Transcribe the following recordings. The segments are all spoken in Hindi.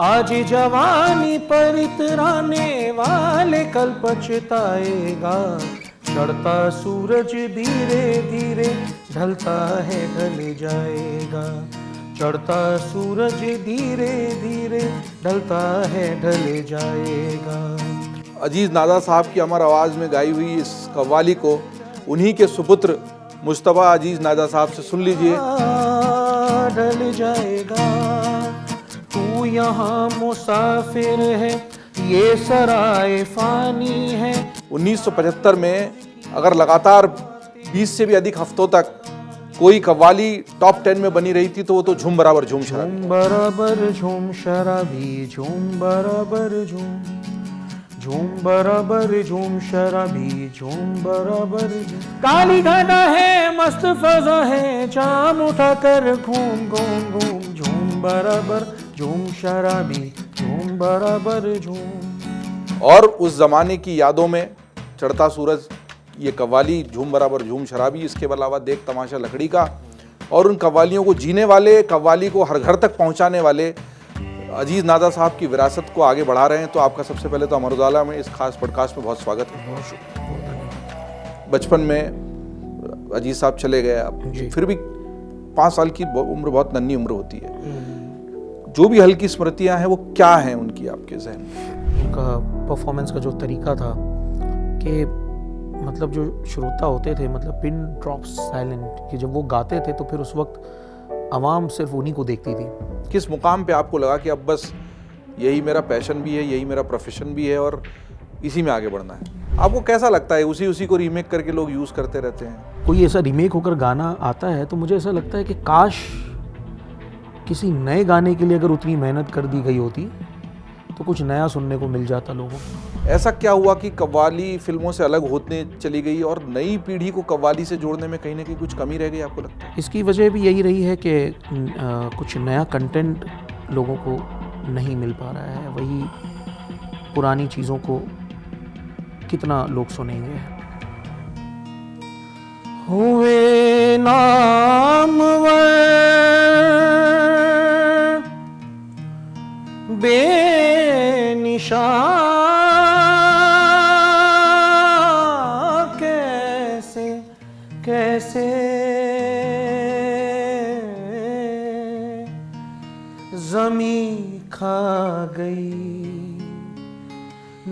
आज जवानी पर इतराने वाले कल पछताएगा। चढ़ता सूरज धीरे धीरे ढलता है ढल जाएगा। चढ़ता सूरज धीरे धीरे ढलता है ढल जाएगा। अजीज नादा साहब की अमर आवाज़ में गाई हुई इस कव्वाली को उन्हीं के सुपुत्र मुस्तफ़ा अजीज नादा साहब से सुन लीजिए। ढल जाएगा, तू यहाँ मुसाफिर है, ये सराय फानी है। 1975 में अगर लगातार 20 से भी अधिक हफ्तों तक कोई कव्वाली टॉप 10 में बनी रही थी तो वो तो झूम बराबर झूम शराबी। झूम बराबर झूम शराबी, झूम बराबर झूम, झूम बराबर झूम शराबी, झूम बराबर झूम। काली घटा है मस्त फजा है, जाम उठाकर घूम घूम घूम। झूम बराबर झूम शराबी, झूम बराबर झूम। और उस जमाने की यादों में चढ़ता सूरज, ये कव्वाली झूम बराबर झूम शराबी, इसके अलावा देख तमाशा लकड़ी का, और उन कव्वालियों को जीने वाले, कव्वाली को हर घर तक पहुंचाने वाले अजीज नादा साहब की विरासत को आगे बढ़ा रहे हैं। तो आपका सबसे पहले तो अमर उजाला में इस खास पॉडकास्ट में बहुत स्वागत है। बचपन में अजीज साहब चले गए, अब फिर भी 5 साल की उम्र बहुत नन्ही उम्र होती है। जो भी हल्की स्मृतियां हैं वो क्या हैं उनकी आपके जहन में? उनका परफॉर्मेंस का जो तरीका था कि मतलब जो श्रोता होते थे, मतलब पिन ड्रॉप साइलेंट, कि जब वो गाते थे तो फिर उस वक्त आवाम सिर्फ उन्हीं को देखती थी। किस मुकाम पे आपको लगा कि अब बस यही मेरा पैशन भी है, यही मेरा प्रोफेशन भी है और इसी में आगे बढ़ना है? आपको कैसा लगता है उसी को रीमेक करके लोग यूज़ करते रहते हैं? कोई ऐसा रीमेक होकर गाना आता है तो मुझे ऐसा लगता है कि काश किसी नए गाने के लिए अगर उतनी मेहनत कर दी गई होती तो कुछ नया सुनने को मिल जाता लोगों को। ऐसा क्या हुआ कि कव्वाली फिल्मों से अलग होने चली गई और नई पीढ़ी को कव्वाली से जोड़ने में कहीं ना कहीं कुछ कमी रह गई, आपको लगता है? इसकी वजह भी यही रही है कि कुछ नया कंटेंट लोगों को नहीं मिल पा रहा है। वही पुरानी चीज़ों को कितना लोग सुनेंगे। हुए नामवर बेनिशान, कैसे कैसे ज़मीं खा गई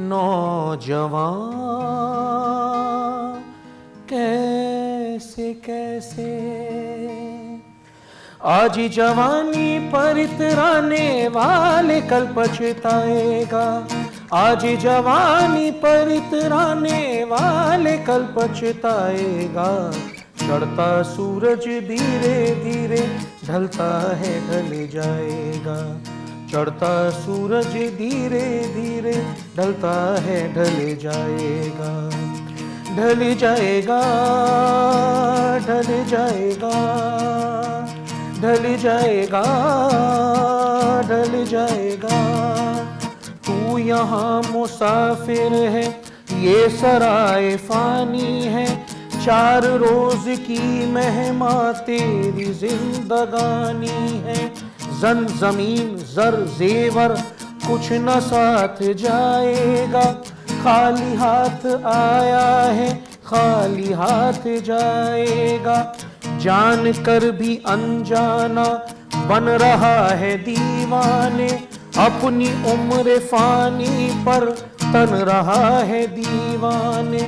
नौजवान, कैसे कैसे। आज जवानी पर इतराने वाले कल पछताएगा। आज जवानी पर इतराने वाले कल पछताएगा। चढ़ता सूरज धीरे धीरे ढलता है ढल जाएगा। चढ़ता सूरज धीरे धीरे ढलता है ढल जाएगा। ढल जाएगा, ढल जाएगा, ढल जाएगा, ढल जाएगा। तू यहाँ मुसाफिर है, ये सराय फानी है। 4 रोज की मेहमा तेरी जिंदगानी है। जन जमीन जर जेवर कुछ न साथ जाएगा। खाली हाथ आया है, खाली हाथ जाएगा। जान कर भी अनजाना बन रहा है दीवाने। अपनी उम्र फानी पर तन रहा है दीवाने।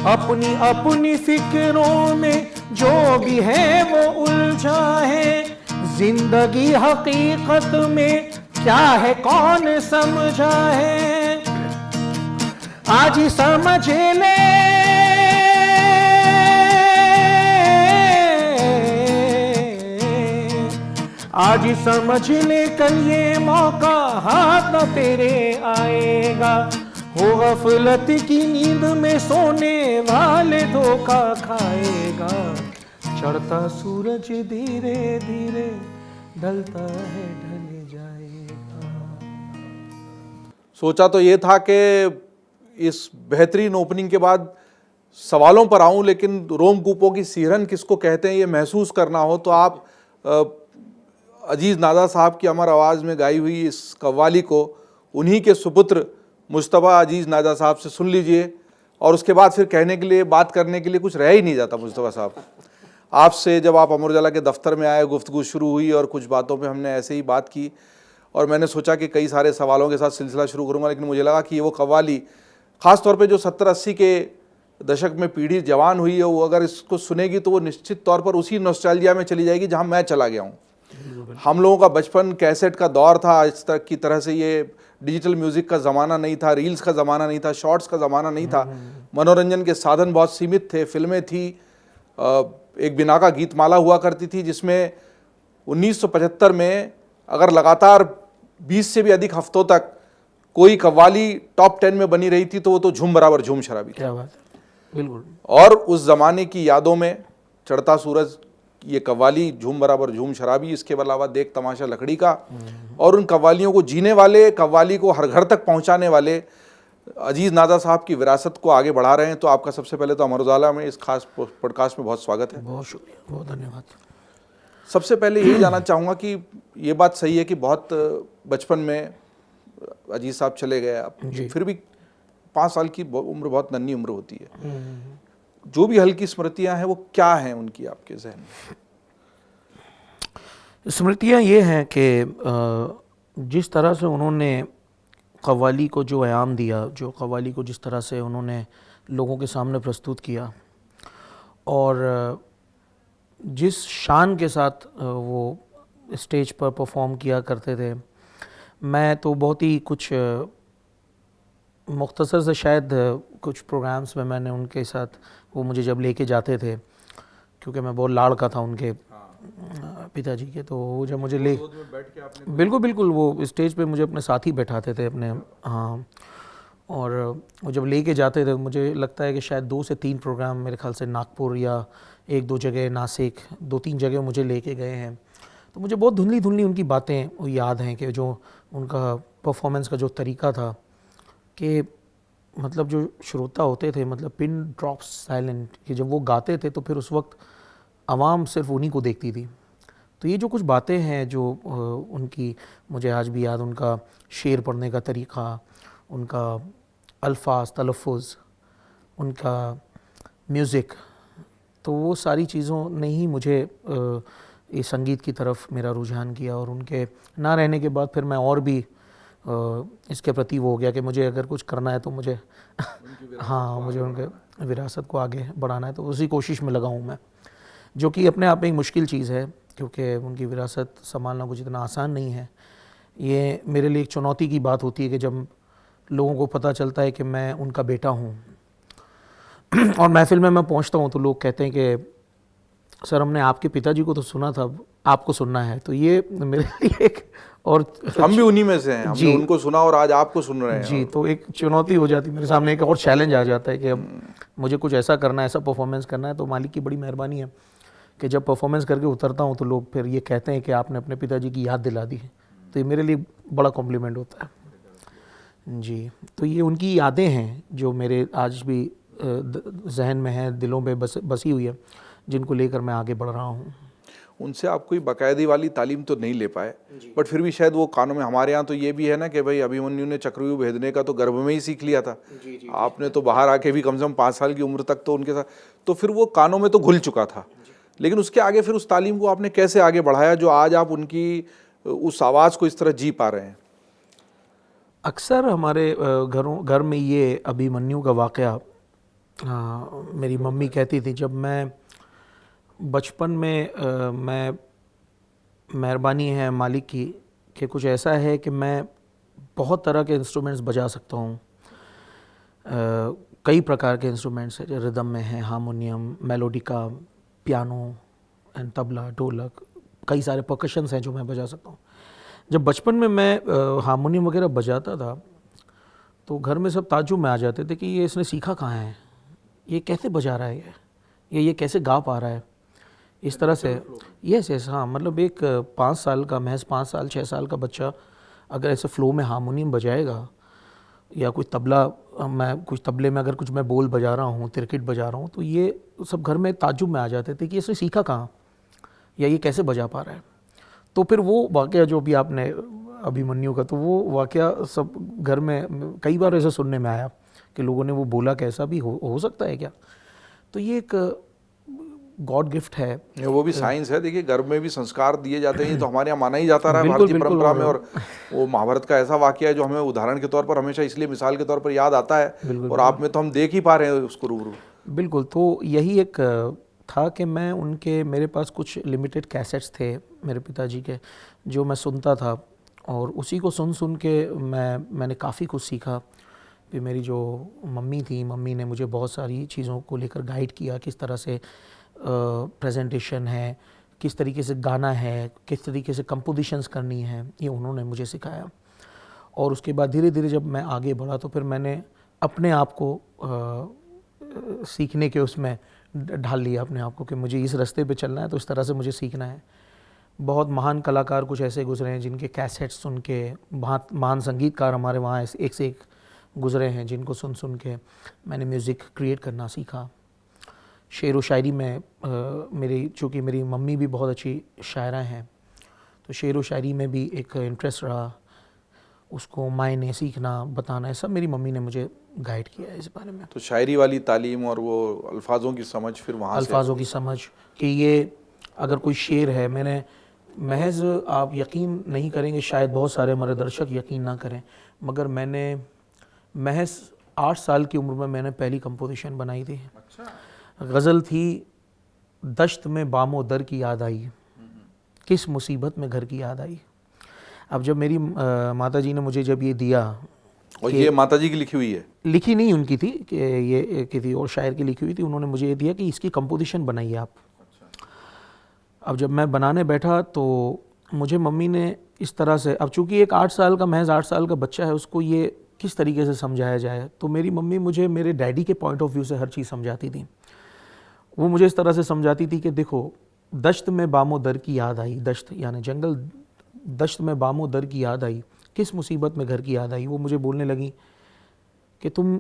अपनी अपनी फिक्रों में जो भी है वो उलझा है। जिंदगी हकीकत में क्या है कौन समझा है। आज ही समझ ले, आज ही समझ ले, कल ये मौका हाथ न तेरे आएगा। हो गफलत की नींद में सोने वाले धोखा खाएगा। चढ़ता सूरज धीरे धीरे ढलता है ढल जाएगा। सोचा तो ये था कि इस बेहतरीन ओपनिंग के बाद सवालों पर आऊं, लेकिन रोमकूपों की सिहरन किसको कहते हैं ये महसूस करना हो तो आप अजीज़ नादा साहब की अमर आवाज़ में गाई हुई इस कव्वाली को उन्हीं के सुपुत्र मुस्तफ़ा अजीज़ नादा साहब से सुन लीजिए, और उसके बाद फिर कहने के लिए, बात करने के लिए कुछ रह ही नहीं जाता। मुस्तफ़ा साहब, आपसे जब आप अमर उजाला के दफ्तर में आए, गुफ्तगू शुरू हुई और कुछ बातों पे हमने ऐसे ही बात की, और मैंने सोचा कि कई सारे सवालों के साथ सिलसिला शुरू करूँगा, लेकिन मुझे लगा कि ये वो कव्वाली, ख़ास तौर पे जो 70-80 के दशक में पीढ़ी जवान हुई है, वो अगर इसको सुनेगी तो वो निश्चित तौर पर उसी नॉस्टैल्जिया में चली जाएगी जहाँ मैं चला गया हूँ। हम लोगों का बचपन कैसेट का दौर था, आज तक की तरह से ये डिजिटल म्यूज़िक का ज़माना नहीं था, रील्स का ज़माना नहीं था, शॉर्ट्स का ज़माना नहीं था, मनोरंजन के साधन बहुत सीमित थे, फिल्में थी, एक बिनाका गीतमाला हुआ करती थी जिसमें 1975 में अगर लगातार 20 से भी अधिक हफ्तों तक कोई कव्वाली टॉप 10 में बनी रही थी तो वो तो झूम बराबर झूम शराबी। क्या बात है, बिल्कुल। और उस ज़माने की यादों में चढ़ता सूरज, ये कव्वाली झूम बराबर झूम शराबी, इसके अलावा देख तमाशा लकड़ी का, और उन कव्वालियों को जीने वाले, कव्वाली को हर घर तक पहुंचाने वाले अजीज़ नादा साहब की विरासत को आगे बढ़ा रहे हैं। तो आपका सबसे पहले तो अमर उजाला में इस खास पॉडकास्ट में बहुत स्वागत है। बहुत शुक्रिया, बहुत धन्यवाद। सबसे पहले यही जानना चाहूँगा कि ये बात सही है कि बहुत बचपन में अजीज़ साहब चले गए, आप फिर भी 5 साल की उम्र बहुत नन्ही उम्र होती है, जो भी हल्की स्मृतियां हैं वो क्या हैं उनकी आपके जहन में? स्मृतियाँ ये हैं कि जिस तरह से उन्होंने कव्वाली को जो आयाम दिया, जो कव्वाली को जिस तरह से उन्होंने लोगों के सामने प्रस्तुत किया, और जिस शान के साथ वो स्टेज पर परफॉर्म किया करते थे, मैं तो बहुत ही कुछ मुख्तसर से शायद कुछ प्रोग्राम्स में मैंने उनके साथ, वो मुझे जब लेके जाते थे, क्योंकि मैं बहुत लाड़का था उनके पिताजी के, तो वो जब मुझे ले बिल्कुल बिल्कुल वो स्टेज पे मुझे अपने साथ ही बैठाते थे अपने, हाँ, और वो जब लेके जाते थे, मुझे लगता है कि शायद 2 से 3 प्रोग्राम मेरे ख्याल से नागपुर या 1-2 जगह, नासिक 2-3 जगह मुझे लेके गए हैं। तो मुझे बहुत धुंधली धुंधली उनकी बातें वो याद हैं कि जो उनका परफॉर्मेंस का जो तरीका था, कि मतलब जो श्रोता होते थे, मतलब पिन ड्रॉप्स साइलेंट, कि जब वो गाते थे तो फिर उस वक्त आवाम सिर्फ उन्हीं को देखती थी। तो ये जो कुछ बातें हैं जो उनकी, मुझे आज भी याद, उनका शेर पढ़ने का तरीक़ा, उनका अल्फाज तलफ़ुज़, उनका म्यूज़िक, तो वो सारी चीज़ों ने ही मुझे ये संगीत की तरफ मेरा रुझान किया। और उनके ना रहने के बाद फिर मैं और भी इसके प्रति वो हो गया कि मुझे अगर कुछ करना है तो मुझे हाँ, मुझे उनके विरासत को आगे बढ़ाना है, तो उसी कोशिश में लगा हूँ मैं, जो कि अपने आप में एक मुश्किल चीज़ है, क्योंकि उनकी विरासत संभालना कुछ इतना आसान नहीं है। ये मेरे लिए एक चुनौती की बात होती है कि जब लोगों को पता चलता है कि मैं उनका बेटा हूँ और महफिल में मैं पहुँचता हूँ तो लोग कहते हैं कि सर हमने आपके पिताजी को तो सुना था, आपको सुनना है। तो ये मेरे लिए एक, और हम भी उन्हीं में से हैं, हमने उनको सुना और आज आपको सुन रहे हैं जी, तो एक चुनौती हो जाती है मेरे सामने, एक और चैलेंज आ जाता है कि अब मुझे कुछ ऐसा करना है, ऐसा परफॉर्मेंस करना है। तो मालिक की बड़ी मेहरबानी है कि जब परफॉर्मेंस करके उतरता हूँ तो लोग फिर ये कहते हैं कि आपने अपने पिताजी की याद दिला दी है, तो ये मेरे लिए बड़ा कॉम्प्लीमेंट होता है जी। तो ये उनकी यादें हैं जो मेरे आज भी जहन में हैं, दिलों में बसी हुई है, जिनको लेकर मैं आगे बढ़ रहा हूँ। उनसे आप कोई बाकायदे वाली तालीम तो नहीं ले पाए, बट फिर भी शायद वो कानों में, हमारे यहाँ तो ये भी है ना कि भाई अभिमन्यु ने चक्रव्यूह भेदने का तो गर्भ में ही सीख लिया था, आपने तो बाहर आके भी कम से कम 5 साल की उम्र तक तो उनके साथ, तो फिर वो कानों में तो घुल चुका था। लेकिन उसके आगे फिर उस तालीम को आपने कैसे आगे बढ़ाया जो आज आप उनकी उस आवाज़ को इस तरह जी पा रहे हैं? अक्सर हमारे घर में ये अभिमन्यु का वाक़या, मेरी मम्मी कहती थी, जब मैं बचपन में मैं, मेहरबानी है मालिक की कि कुछ ऐसा है कि मैं बहुत तरह के इंस्ट्रूमेंट्स बजा सकता हूँ। कई प्रकार के इंस्ट्रूमेंट्स हैं, रिदम में है, harmonium, melodica, piano and tabla, ढोलक, कई सारे परकशंस हैं जो मैं बजा सकता हूँ। जब बचपन में मैं हारमोनियम वगैरह बजाता था तो घर में सब ताज्जुब में आ जाते थे कि ये इसने सीखा कहाँ है, ये कैसे बजा रहा है, ये कैसे गा पा रहा है इस तरह से। यस, हाँ, मतलब एक 5 साल का, महज 5 साल 6 साल का बच्चा अगर ऐसे फ़्लो में हारमोनियम बजाएगा, या कोई तबला, मैं कुछ तबले में अगर कुछ मैं बोल बजा रहा हूँ, तिरकिट बजा रहा हूँ, तो ये सब घर में ताज्जुब में आ जाते थे कि इसने सीखा कहाँ, या ये कैसे बजा पा रहा है। तो फिर वो वाक़या जो भी आपने अभिमन्यु का, तो वो वाक़या सब घर में कई बार ऐसा सुनने में आया कि लोगों ने वो बोला कि ऐसा भी हो सकता है क्या। तो ये एक गॉड गिफ्ट है। वो भी साइंस है। देखिए घर में भी संस्कार दिए जाते हैं, ये तो हमारे यहाँ माना ही जाता रहा है बिल्कुल, भारतीय बिल्कुल। परंपरा में। और वो महाभारत का ऐसा वाकया है जो हमें उदाहरण के तौर पर हमेशा इसलिए मिसाल के तौर पर याद आता है, और आप में तो हम देख ही पा रहे हैं उसको रूबरू। बिल्कुल। तो यही एक था कि मैं उनके, मेरे पास कुछ लिमिटेड कैसेट्स थे मेरे पिताजी के, जो मैं सुनता था, और उसी को सुन सुन के मैंने काफ़ी कुछ सीखा। फिर मेरी जो मम्मी थी, मम्मी ने मुझे बहुत सारी चीज़ों को लेकर गाइड किया, किस तरह से प्रेजेंटेशन है, किस तरीके से गाना है, किस तरीके से कंपोजिशंस करनी है, ये उन्होंने मुझे सिखाया। और उसके बाद धीरे धीरे जब मैं आगे बढ़ा तो फिर मैंने अपने आप को सीखने के उसमें ढाल लिया अपने आप को कि मुझे इस रास्ते पे चलना है, तो इस तरह से मुझे सीखना है। बहुत महान कलाकार कुछ ऐसे गुजरे हैं जिनके कैसेट सुन के, महान संगीतकार हमारे वहाँ एक से एक गुजरे हैं जिनको सुन सुन के मैंने म्यूज़िक क्रिएट करना सीखा। शेर व शायरी में चूँकि मेरी मम्मी भी बहुत अच्छी शायरा हैं, तो शेर व शायरी में भी एक इंटरेस्ट रहा। उसको मायने सीखना, बताना, सब मेरी मम्मी ने मुझे गाइड किया है इस बारे में। तो शायरी वाली तालीम और वो अल्फाजों की समझ फिर वहाँ से, अल्फाजों की समझ कि ये अगर कोई शेर है, मैंने महज, आप यकीन नहीं करेंगे, शायद बहुत सारे हमारे दर्शक यकीन ना करें, मगर मैंने महज 8 साल की उम्र में मैंने पहली कंपोजिशन बनाई थी। अच्छा। गज़ल थी, दश्त में बामो दर की याद आई, किस मुसीबत में घर की याद आई। अब जब मेरी माता जी ने मुझे जब ये दिया, और ये माता जी की लिखी हुई है? लिखी नहीं उनकी थी, कि ये किसी और शायर की लिखी हुई थी, उन्होंने मुझे ये दिया कि इसकी कंपोजिशन बनाइए आप। अब जब मैं बनाने बैठा तो मुझे मम्मी ने इस तरह से, अब चूंकि एक 8 साल का, महज 8 साल का बच्चा है, उसको ये किस तरीके से समझाया जाए, तो मेरी मम्मी मुझे मेरे डैडी के पॉइंट ऑफ व्यू से हर चीज़ समझाती थी। वो मुझे इस तरह से समझाती थी कि देखो, दश्त में बामो दर की याद आई, दश्त यानी जंगल, दश्त में बामो दर की याद आई, किस मुसीबत में घर की याद आई। वो मुझे बोलने लगी कि तुम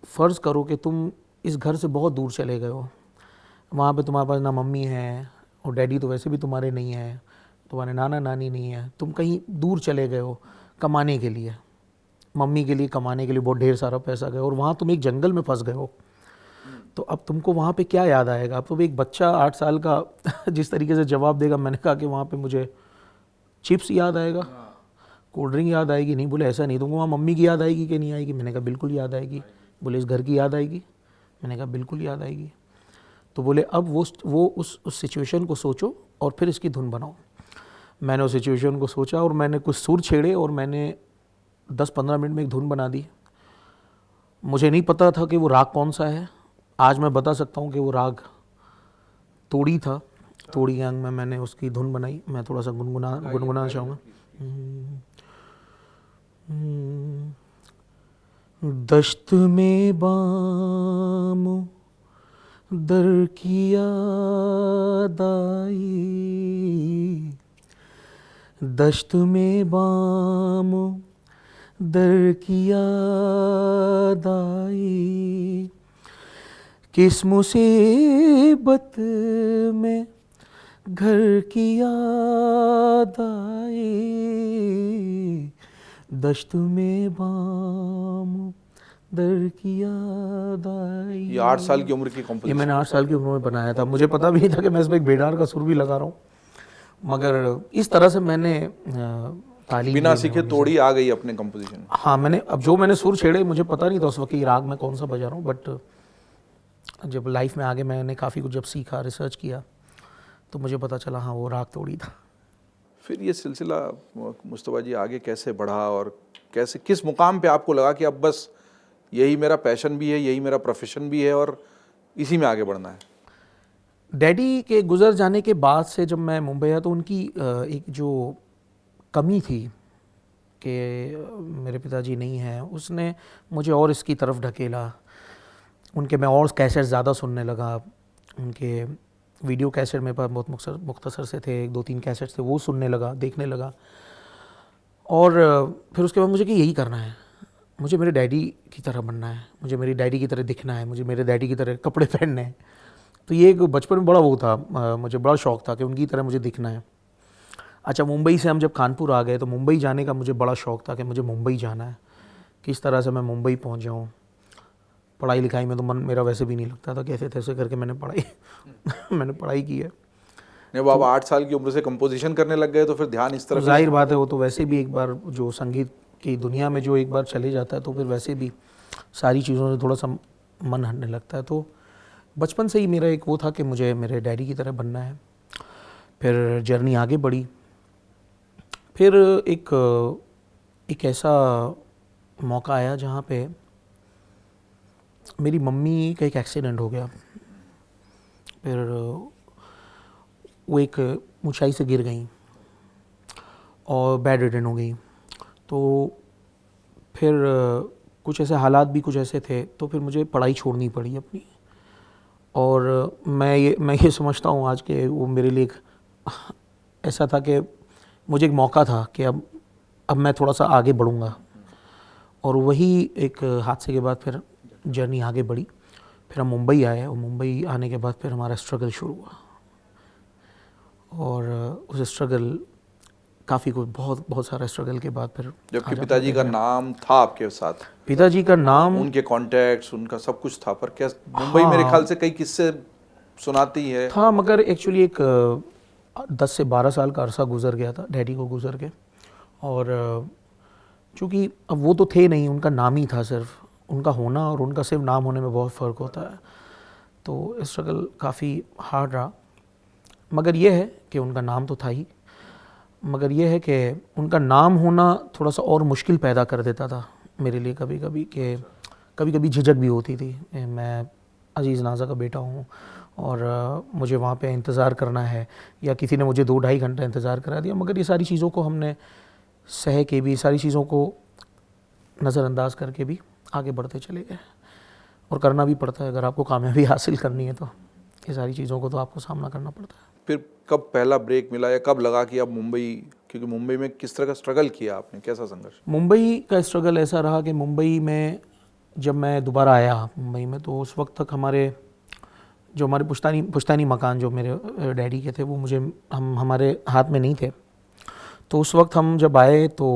फ़र्ज़ करो कि तुम इस घर से बहुत दूर चले गए हो, वहाँ पे तुम्हारे पास ना मम्मी है, और डैडी तो वैसे भी तुम्हारे नहीं है, तुम्हारे नाना नानी नहीं है, तुम कहीं दूर चले गए हो कमाने के लिए, मम्मी के लिए कमाने के लिए बहुत ढेर सारा पैसा गए, और वहाँ तुम एक जंगल में फंस गए हो, तो अब तुमको वहाँ पे क्या याद आएगा। अब तो एक बच्चा 8 साल का जिस तरीके से जवाब देगा, मैंने कहा कि वहाँ पे मुझे चिप्स याद आएगा, कोल्ड ड्रिंक याद आएगी। नहीं, बोले ऐसा नहीं, तुमको वहाँ मम्मी की याद आएगी कि नहीं आएगी। मैंने कहा बिल्कुल याद आएगी। बोले इस घर की याद आएगी। मैंने कहा बिल्कुल याद आएगी। तो बोले अब वो उस सिचुएशन को सोचो और फिर इसकी धुन बनाओ। मैंने उस सिचुएशन को सोचा और मैंने कुछ सुर छेड़े और मैंने 10-15 मिनट में एक धुन बना दी। मुझे नहीं पता था कि वो राग कौन सा है। आज मैं बता सकता हूँ कि वो राग तोड़ी था। तोड़ी अंग में मैंने उसकी धुन बनाई। मैं थोड़ा सा गुनगुनाना चाहूँगा। दश्त में बामो दर की याद आई, दश्त में बामो दर की याद आई, किस मुसीबत में घर की याद आई, दश्त में बामो दर की याद आई। ये 8 साल की उम्र की कंपोजिशन? ये मैंने 8 साल की उम्र में बनाया था। मुझे पता भी नहीं था कि मैं इसमें एक बेडार का सुर भी लगा रहा हूँ, मगर इस तरह से मैंने तालीम बिना सीखे तोड़ी आ गई अपने कंपोजिशन में। हाँ, मैंने सुर छेड़े, मुझे पता नहीं था उस वक्त ये राग में कौन सा बजा रहा हूँ, बट जब लाइफ में आगे मैंने काफ़ी कुछ जब सीखा, रिसर्च किया, तो मुझे पता चला हाँ वो राग तोड़ी था। फिर ये सिलसिला मुस्तफा जी आगे कैसे बढ़ा और कैसे, किस मुकाम पे आपको लगा कि अब बस यही मेरा पैशन भी है, यही मेरा प्रोफेशन भी है और इसी में आगे बढ़ना है? डैडी के गुजर जाने के बाद से जब मैं मुंबई आया तो उनकी एक जो कमी थी कि मेरे पिताजी नहीं हैं, उसने मुझे और इसकी तरफ ढकेला। उनके मैं और कैसेट ज़्यादा सुनने लगा। उनके वीडियो कैसेट मेरे पास बहुत मुख्तसर से थे, 1-2-3 कैसेट थे, वो सुनने लगा, देखने लगा। और फिर उसके बाद मुझे कि यही करना है, मुझे मेरे डैडी की तरह बनना है, मुझे मेरी डैडी की तरह दिखना है, मुझे मेरे डैडी की तरह कपड़े पहनने हैं। तो ये एक बचपन में बड़ा वो था, मुझे बड़ा शौक़ था कि उनकी तरह मुझे दिखना है। अच्छा, मुंबई से हम जब कानपुर आ गए तो मुंबई जाने का मुझे बड़ा शौक़ था कि मुझे मुंबई जाना है। किस तरह से मैं मुंबई पहुंच जाऊं। पढ़ाई लिखाई में तो मन मेरा वैसे भी नहीं लगता था, कैसे तैसे करके मैंने पढ़ाई की है। नहीं, वो आप 8 साल की उम्र से कंपोजिशन करने लग गए तो फिर ध्यान इस तरफ। जाहिर बात है, वो तो वैसे भी एक बार जो संगीत की दुनिया में जो एक बार चले जाता है तो फिर वैसे भी सारी चीज़ों से थोड़ा सा मन हटने लगता है। तो बचपन से ही मेरा एक वो था कि मुझे मेरे डैडी की तरह बनना है। फिर जर्नी आगे बढ़ी। फिर एक ऐसा मौका आया जहाँ पे मेरी मम्मी का एक एक्सीडेंट हो गया। फिर वो एक ऊंचाई से गिर गई और बेड रिडन हो गई। तो फिर कुछ ऐसे हालात भी कुछ ऐसे थे तो फिर मुझे पढ़ाई छोड़नी पड़ी अपनी। और मैं ये समझता हूँ आज के वो मेरे लिए एक ऐसा था कि मुझे एक मौका था कि अब मैं थोड़ा सा आगे बढ़ूँगा। और वही एक हादसे के बाद फिर जर्नी आगे बढ़ी। फिर हम मुंबई आए और मुंबई आने के बाद फिर हमारा स्ट्रगल शुरू हुआ। और उस स्ट्रगल काफ़ी कुछ बहुत सारा स्ट्रगल के बाद फिर जबकि पिताजी का नाम था आपके साथ, पिताजी का नाम, उनके कॉन्टैक्ट्स, उनका सब कुछ था, पर क्या मुंबई मेरे ख्याल से कई किस्से सुनाती है था, मगर एक्चुअली एक 10 से 12 साल का अरसा गुजर गया था डैडी को गुजर के। और चूँकि अब वो तो थे नहीं, उनका नाम ही था सिर्फ, उनका होना और उनका सिर्फ नाम होने में बहुत फ़र्क होता है। तो स्ट्रगल काफ़ी हार्ड रहा। मगर ये है कि उनका नाम तो था ही, मगर ये है कि उनका नाम होना थोड़ा सा और मुश्किल पैदा कर देता था मेरे लिए कभी कभी, कि कभी कभी झिझक भी होती थी। मैं अजीज़ नाज़ा का बेटा हूँ और मुझे वहाँ पे इंतज़ार करना है, या किसी ने मुझे 2-2.5 घंटा इंतज़ार करा दिया। मगर ये सारी चीज़ों को हमने सह के भी, सारी चीज़ों को नज़रअंदाज करके भी आगे बढ़ते चले गए। और करना भी पड़ता है, अगर आपको कामयाबी हासिल करनी है तो ये सारी चीज़ों को तो आपको सामना करना पड़ता है। फिर कब पहला ब्रेक मिला या कब लगा कि अब मुंबई, क्योंकि मुंबई में किस तरह का स्ट्रगल किया आपने, कैसा संघर्ष? मुंबई का स्ट्रगल ऐसा रहा कि मुंबई में जब मैं दोबारा आया मुंबई में, तो उस वक्त तक हमारे पुश्तैनी मकान जो मेरे डैडी के थे वो हमारे हाथ में नहीं थे। तो उस वक्त हम जब आए तो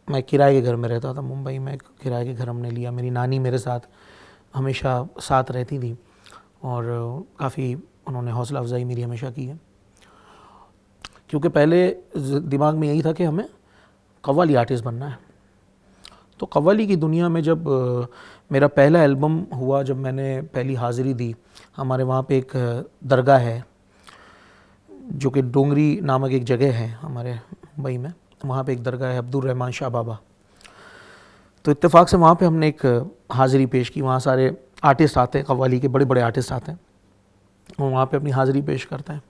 मैं किराए के घर में रहता था मुंबई में। किराए के घर हमने लिया। मेरी नानी मेरे साथ हमेशा साथ रहती थी और काफ़ी उन्होंने हौसला अफजाई मेरी हमेशा की है, क्योंकि पहले दिमाग में यही था कि हमें कव्वाली आर्टिस्ट बनना है। तो कव्वाली की दुनिया में जब मेरा पहला एल्बम हुआ, जब मैंने पहली हाज़िरी दी, हमारे वहाँ पे एक दरगाह है जो कि डोंगरी नामक एक जगह है हमारे मुंबई में, वहाँ पे एक दरगाह है अब्दुल रहमान शाह बाबा। तो इत्तेफाक से वहाँ पे हमने एक हाज़िरी पेश की। वहाँ सारे आर्टिस्ट आते हैं, कव्वाली के बड़े बड़े आर्टिस्ट आते हैं और वहाँ पे अपनी हाज़िरी पेश करते हैं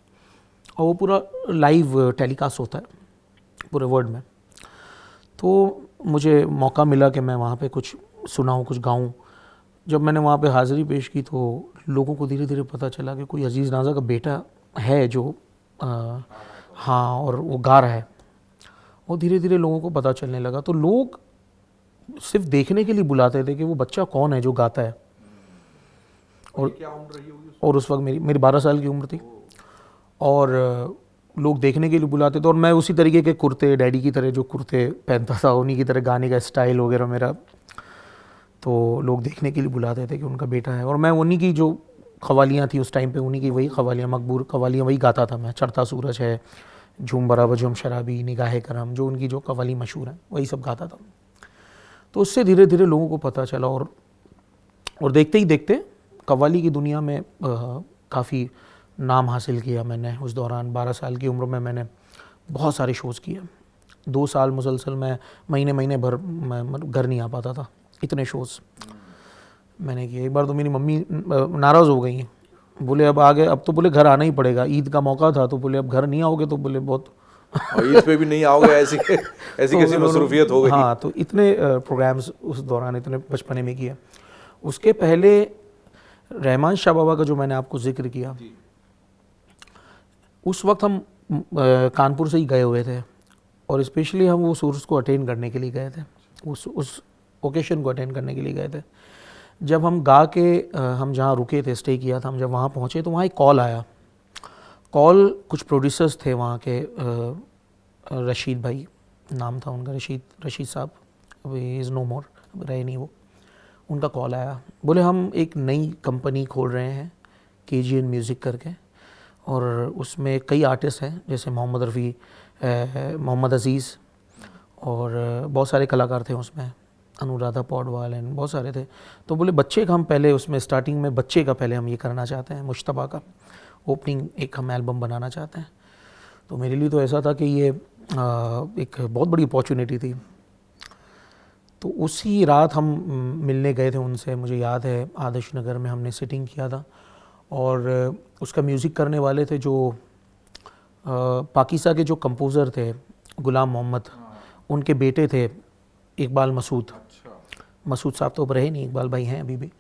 और वो पूरा लाइव टेलीकास्ट होता है पूरे वर्ल्ड में। तो मुझे मौका मिला कि मैं वहाँ पे कुछ सुनाऊँ, कुछ गाऊँ। जब मैंने वहाँ पे हाज़िरी पेश की तो लोगों को धीरे धीरे पता चला कि कोई अजीज़ नाज़ा का बेटा है जो हाँ, और वो गा रहा है। और धीरे धीरे लोगों को पता चलने लगा। तो लोग सिर्फ देखने के लिए बुलाते थे कि वो बच्चा कौन है जो गाता है। और क्या उम्र रही होगी? और उस वक्त मेरी 12 साल की उम्र थी और लोग देखने के लिए बुलाते थे। और मैं उसी तरीके के कुर्ते, डैडी की तरह जो कुर्ते पहनता था, उन्हीं की तरह गाने का स्टाइल वगैरह मेरा। तो लोग देखने के लिए बुलाते थे कि उनका बेटा है। और मैं उन्हीं की जो कव्वालियाँ थी उस टाइम पे, उन्हीं की वही कव्वालियाँ, मकबूल कव्वालियाँ वही गाता था मैं। चढ़ता सूरज है, झूम बराबर झूम शराबी, निगाहे करम, जो उनकी जो कव्वाली मशहूर हैं वही सब गाता था। तो उससे धीरे धीरे लोगों को पता चला और देखते ही देखते कव्वाली की दुनिया में काफ़ी नाम हासिल किया मैंने। उस दौरान 12 साल की उम्र में मैंने बहुत सारे शोज़ किए। 2 साल मुसलसल मैं महीने भर मैं घर नहीं आ पाता था, इतने शोज़ मैंने किए। एक बार तो मेरी मम्मी नाराज़ हो गई, बोले अब आ गए, अब तो बोले घर आना ही पड़ेगा, ईद का मौका था, तो बोले अब घर नहीं आओगे तो बोले बहुत और ईद पे भी नहीं आओगे, ऐसी कैसी मसरूफियत हो गई। हाँ, तो इतने प्रोग्राम्स उस दौरान इतने बचपने में किए। उसके पहले रहमान शाह बाबा का जो मैंने आपको जिक्र किया, उस वक्त हम कानपुर से ही गए हुए थे और स्पेशली हम वो सोर्स को अटेंड करने के लिए गए थे, उस ओकेशन को अटेंड करने के लिए गए थे। जब हम गा के हम जहाँ रुके थे, स्टे किया था, हम जब वहाँ पहुँचे तो वहाँ एक कॉल आया। कॉल कुछ प्रोड्यूसर्स थे वहाँ के, रशीद भाई नाम था उनका, रशीद साहब, अभी इज़ नो मोर, अब रहे नहीं वो। उनका कॉल आया, बोले हम एक नई कंपनी खोल रहे हैं KGN म्यूज़िक करके, और उसमें कई आर्टिस्ट हैं जैसे मोहम्मद रफ़ी, मोहम्मद अज़ीज़, और बहुत सारे कलाकार थे उसमें, अनुराधा पौडवाल एंड बहुत सारे थे। तो बोले बच्चे का हम पहले उसमें स्टार्टिंग में बच्चे का पहले हम ये करना चाहते हैं, मुश्तबा का ओपनिंग एक हम एल्बम बनाना चाहते हैं। तो मेरे लिए तो ऐसा था कि ये एक बहुत बड़ी अपॉर्चुनिटी थी। तो उसी रात हम मिलने गए थे उनसे, मुझे याद है आदर्श नगर में हमने सिटिंग किया था, और उसका म्यूज़िक करने वाले थे जो पाकिस्तान के जो कंपोज़र थे गुलाम मोहम्मद, उनके बेटे थे इकबाल मसूद। मसूद साहब तो अब रहे नहीं, इकबाल भाई हैं अभी भी।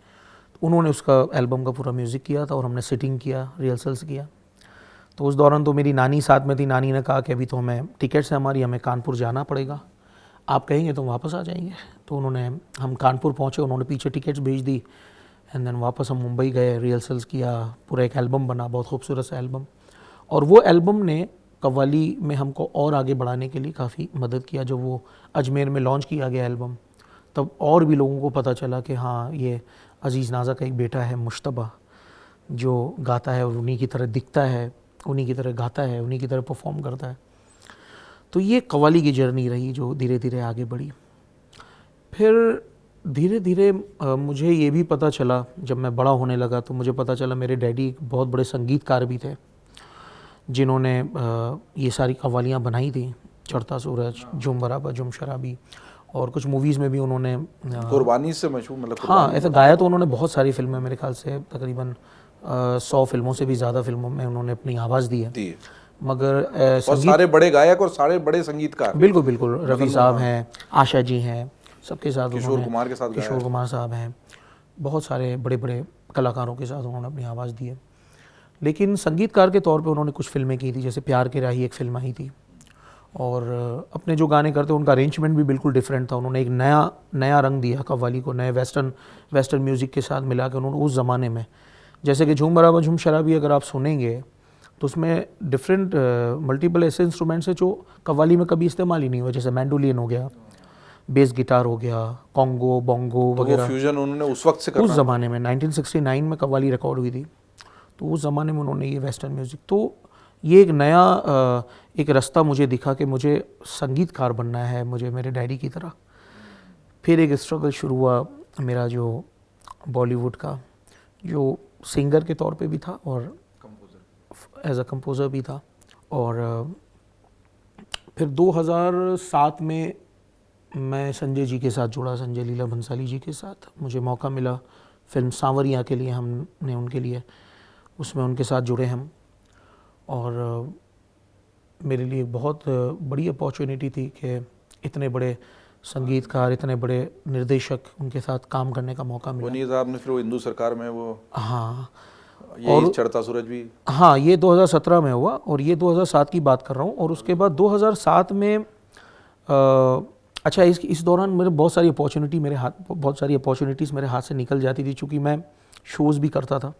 उन्होंने उसका एल्बम का पूरा म्यूज़िक किया था और हमने सिटिंग किया, रिहर्सल्स किया। तो उस दौरान तो मेरी नानी साथ में थी। नानी ने कहा कि अभी तो हमें टिकट्स है हमारी, हमें कानपुर जाना पड़ेगा, आप कहेंगे तो वापस आ जाएंगे। तो हम कानपुर पहुँचे, उन्होंने पीछे टिकट्स भेज दी, एंड देन वापस हम मुंबई गए, रिहर्सल्स किया, पूरा एक एल्बम बना, बहुत खूबसूरत सा एल्बम। और वो एल्बम ने कव्वाली में हमको और आगे बढ़ाने के लिए काफ़ी मदद किया। जब वो अजमेर में लॉन्च किया गया एल्बम, तब और भी लोगों को पता चला कि हाँ, ये अजीज़ नाज़ा का एक बेटा है मुश्तबा, जो गाता है और उन्हीं की तरह दिखता है, उन्हीं की तरह गाता है, उन्हीं की तरह परफॉर्म करता है। तो ये कव्वाली की जर्नी रही जो धीरे धीरे आगे बढ़ी। फिर धीरे धीरे मुझे ये भी पता चला, जब मैं बड़ा होने लगा तो मुझे पता चला मेरे डैडी एक बहुत बड़े संगीतकार भी थे, जिन्होंने ये सारी कव्वालियाँ बनाई थी, चढ़ता सूरज, झूम बराबर झूम शराबी, और कुछ मूवीज़ में भी उन्होंने कुर्बानी से मशहूर, मतलब हाँ ऐसा गाया। तो उन्होंने बहुत सारी फिल्में, मेरे ख्याल से तकरीबन 100 फिल्मों से भी ज़्यादा फिल्मों में उन्होंने अपनी आवाज़ दी है। मगर और सारे बड़े गायक और सारे बड़े संगीतकार, बिल्कुल बिल्कुल, रफ़ी साहब हैं, आशा जी हैं, सबके साथ, किशोर कुमार के साथ, किशोर कुमार साहब हैं, बहुत सारे बड़े बड़े कलाकारों के साथ उन्होंने अपनी आवाज़ दी है। लेकिन संगीतकार के तौर पे उन्होंने कुछ फिल्में की थी, जैसे प्यार की राही एक फिल्म आई थी, और अपने जो गाने करते उनका अरेंजमेंट भी बिल्कुल डिफरेंट था। उन्होंने एक नया रंग दिया कव्वाली को, नए वेस्टर्न म्यूज़िक के साथ मिला के उन्होंने उस ज़माने में, जैसे कि झूम बराबर झूम शराबी अगर आप सुनेंगे तो उसमें डिफरेंट मल्टीपल ऐसे इंस्ट्रूमेंट्स हैं जो कव्वाली में कभी इस्तेमाल ही नहीं हुआ, जैसे मैंडोलिन हो गया, बेस गिटार हो गया, कॉन्गो, बोंगो वगैरह। फ्यूजन उन्होंने उस वक्त से उस ज़माने में 1969 में कव्वाली रिकॉर्ड हुई थी, तो उस ज़माने में उन्होंने ये वेस्टर्न म्यूज़िक, तो ये एक नया एक रास्ता मुझे दिखा कि मुझे संगीतकार बनना है, मुझे मेरे डैडी की तरह। फिर एक स्ट्रगल शुरू हुआ मेरा, जो बॉलीवुड का, जो सिंगर के तौर पे भी था और एज अ कंपोज़र भी था। और फिर 2007 में मैं संजय जी के साथ जुड़ा, संजय लीला भंसाली जी के साथ मुझे मौका मिला फिल्म सांवरिया के लिए, हमने उनके लिए उसमें उनके साथ जुड़े हम, और मेरे लिए बहुत बड़ी अपॉर्चुनिटी थी कि इतने बड़े संगीतकार, इतने बड़े निर्देशक, उनके साथ काम करने का मौका मिला। वनी साहब ने फिर वो हिंदू सरकार में वो, हाँ, और चढ़ता सूरज भी, हाँ ये 2017 में हुआ, और ये 2007 की बात कर रहा हूँ। और उसके बाद 2007 में अच्छा, इस दौरान मेरे बहुत सारी अपॉर्चुनिटीज़ मेरे हाथ से निकल जाती थी, चूँकि मैं शोज़ भी करता था।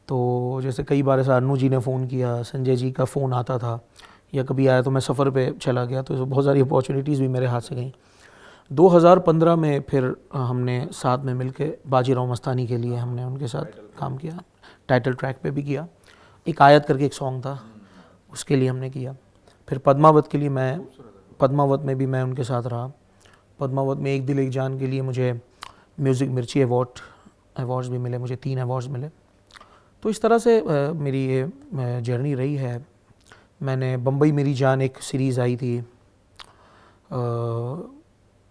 तो जैसे कई बार ऐसा अन्नू जी ने फ़ोन किया, संजय जी का फ़ोन आता था, या कभी आया तो मैं सफ़र पे चला गया, तो बहुत सारी अपॉर्चुनिटीज़ भी मेरे हाथ से गई। 2015 में फिर हमने साथ में मिलके बाजीराव मस्तानी के लिए हमने उनके साथ काम किया, टाइटल ट्रैक पे भी किया। एक आयत करके एक सॉन्ग था, उसके लिए हमने किया। फिर पद्मावत के लिए पद्मावत में भी मैं उनके साथ रहा। पद्मावत में एक दिल एक जान के लिए मुझे म्यूज़िक मिर्ची अवार्ड्स भी मिले, मुझे 3 अवार्ड्स मिले। तो इस तरह से मेरी ये जर्नी रही है। मैंने बम्बई मेरी जान एक सीरीज़ आई थी,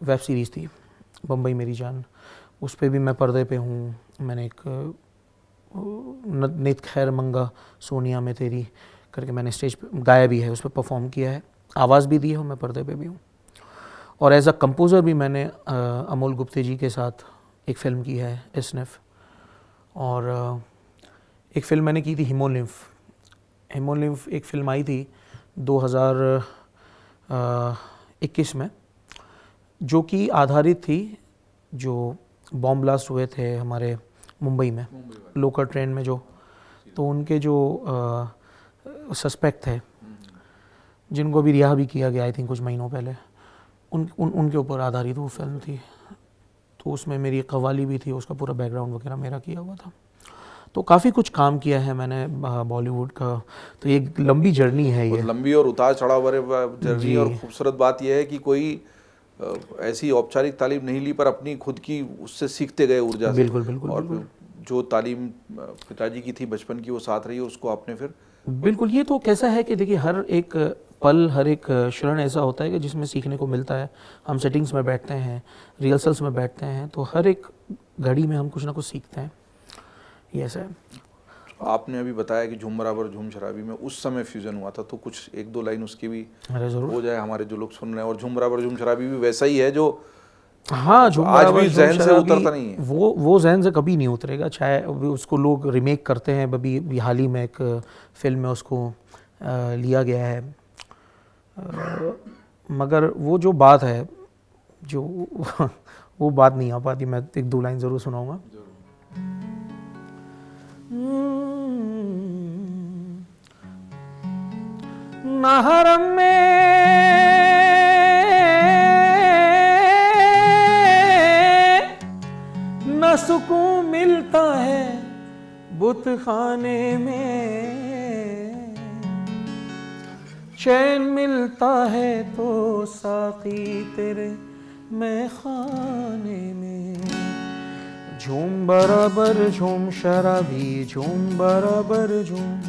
वेब सीरीज़ थी बम्बई मेरी जान, उस पर भी मैं पर्दे पे हूँ। मैंने एक नित खैर मंगा सोनिया में तेरी करके मैंने स्टेज पे गाया भी है, उस पर परफॉर्म किया है, आवाज़ भी दी है, और मैं पर्दे पे भी हूँ। और एज अ कंपोज़र भी मैंने अमोल गुप्ते जी के साथ एक फ़िल्म की है, एसनेफ, और एक फ़िल्म मैंने की थी हिमोलिम्फ एक फ़िल्म आई थी 2021 में, जो कि आधारित थी, जो बॉम्ब ब्लास्ट हुए थे हमारे मुंबई में लोकल ट्रेन में, जो तो उनके जो सस्पेक्ट थे जिनको भी रिहा भी किया गया आई थिंक कुछ महीनों पहले, उनके ऊपर आधारित वो फिल्म थी। तो उसमें मेरी कव्वाली भी थी, उसका पूरा बैकग्राउंड वगैरह मेरा किया हुआ था। तो काफ़ी कुछ काम किया है मैंने बॉलीवुड का। तो ये एक लंबी जर्नी है, ये बहुत लंबी और उतार चढ़ाव भरे जर्नी। और खूबसूरत बात यह है कि कोई ऐसी औपचारिक तालीम नहीं ली, पर अपनी खुद की उससे सीखते गए ऊर्जा से। बिल्कुल बिल्कुल और बिल्कुल जो तालीम पिताजी की थी बचपन की, वो साथ रही, उसको आपने फिर बिल्कुल। ये तो कैसा है कि देखिए, हर एक पल, हर एक क्षण ऐसा होता है कि जिसमें सीखने को मिलता है। हम सेटिंग्स में बैठते हैं, रिहर्सल्स में बैठते हैं, तो हर एक घड़ी में हम कुछ ना कुछ सीखते हैं। ये ऐसा है। आपने अभी बताया कि झूम बराबर झूम शराबी में उस समय फ्यूजन हुआ था, तो कुछ एक दो लाइन उसकी भी अरे ज़रूर। हो जाए, हमारे जो लोग सुन रहे हैं। और झूम बराबर झूम शराबी भी वैसा ही है जो हाँ, झूम आज बराबर भी झूम जहन से शराबी, उतरता नहीं है। वो जहन से कभी नहीं उतरेगा। चाहे अभी उसको लोग रिमेक करते हैं, अभी हाल ही में एक फिल्म में उसको लिया गया है, मगर वो जो बात है, जो वो बात नहीं आ पाती। मैं एक दो लाइन ज़रूर सुनाऊंगा। ना हरम में न सुकून मिलता है, बुत खाने में चैन मिलता है, तो साकी तेरे मैं खाने में। झूम बराबर झूम शराबी, झूम बराबर झूम,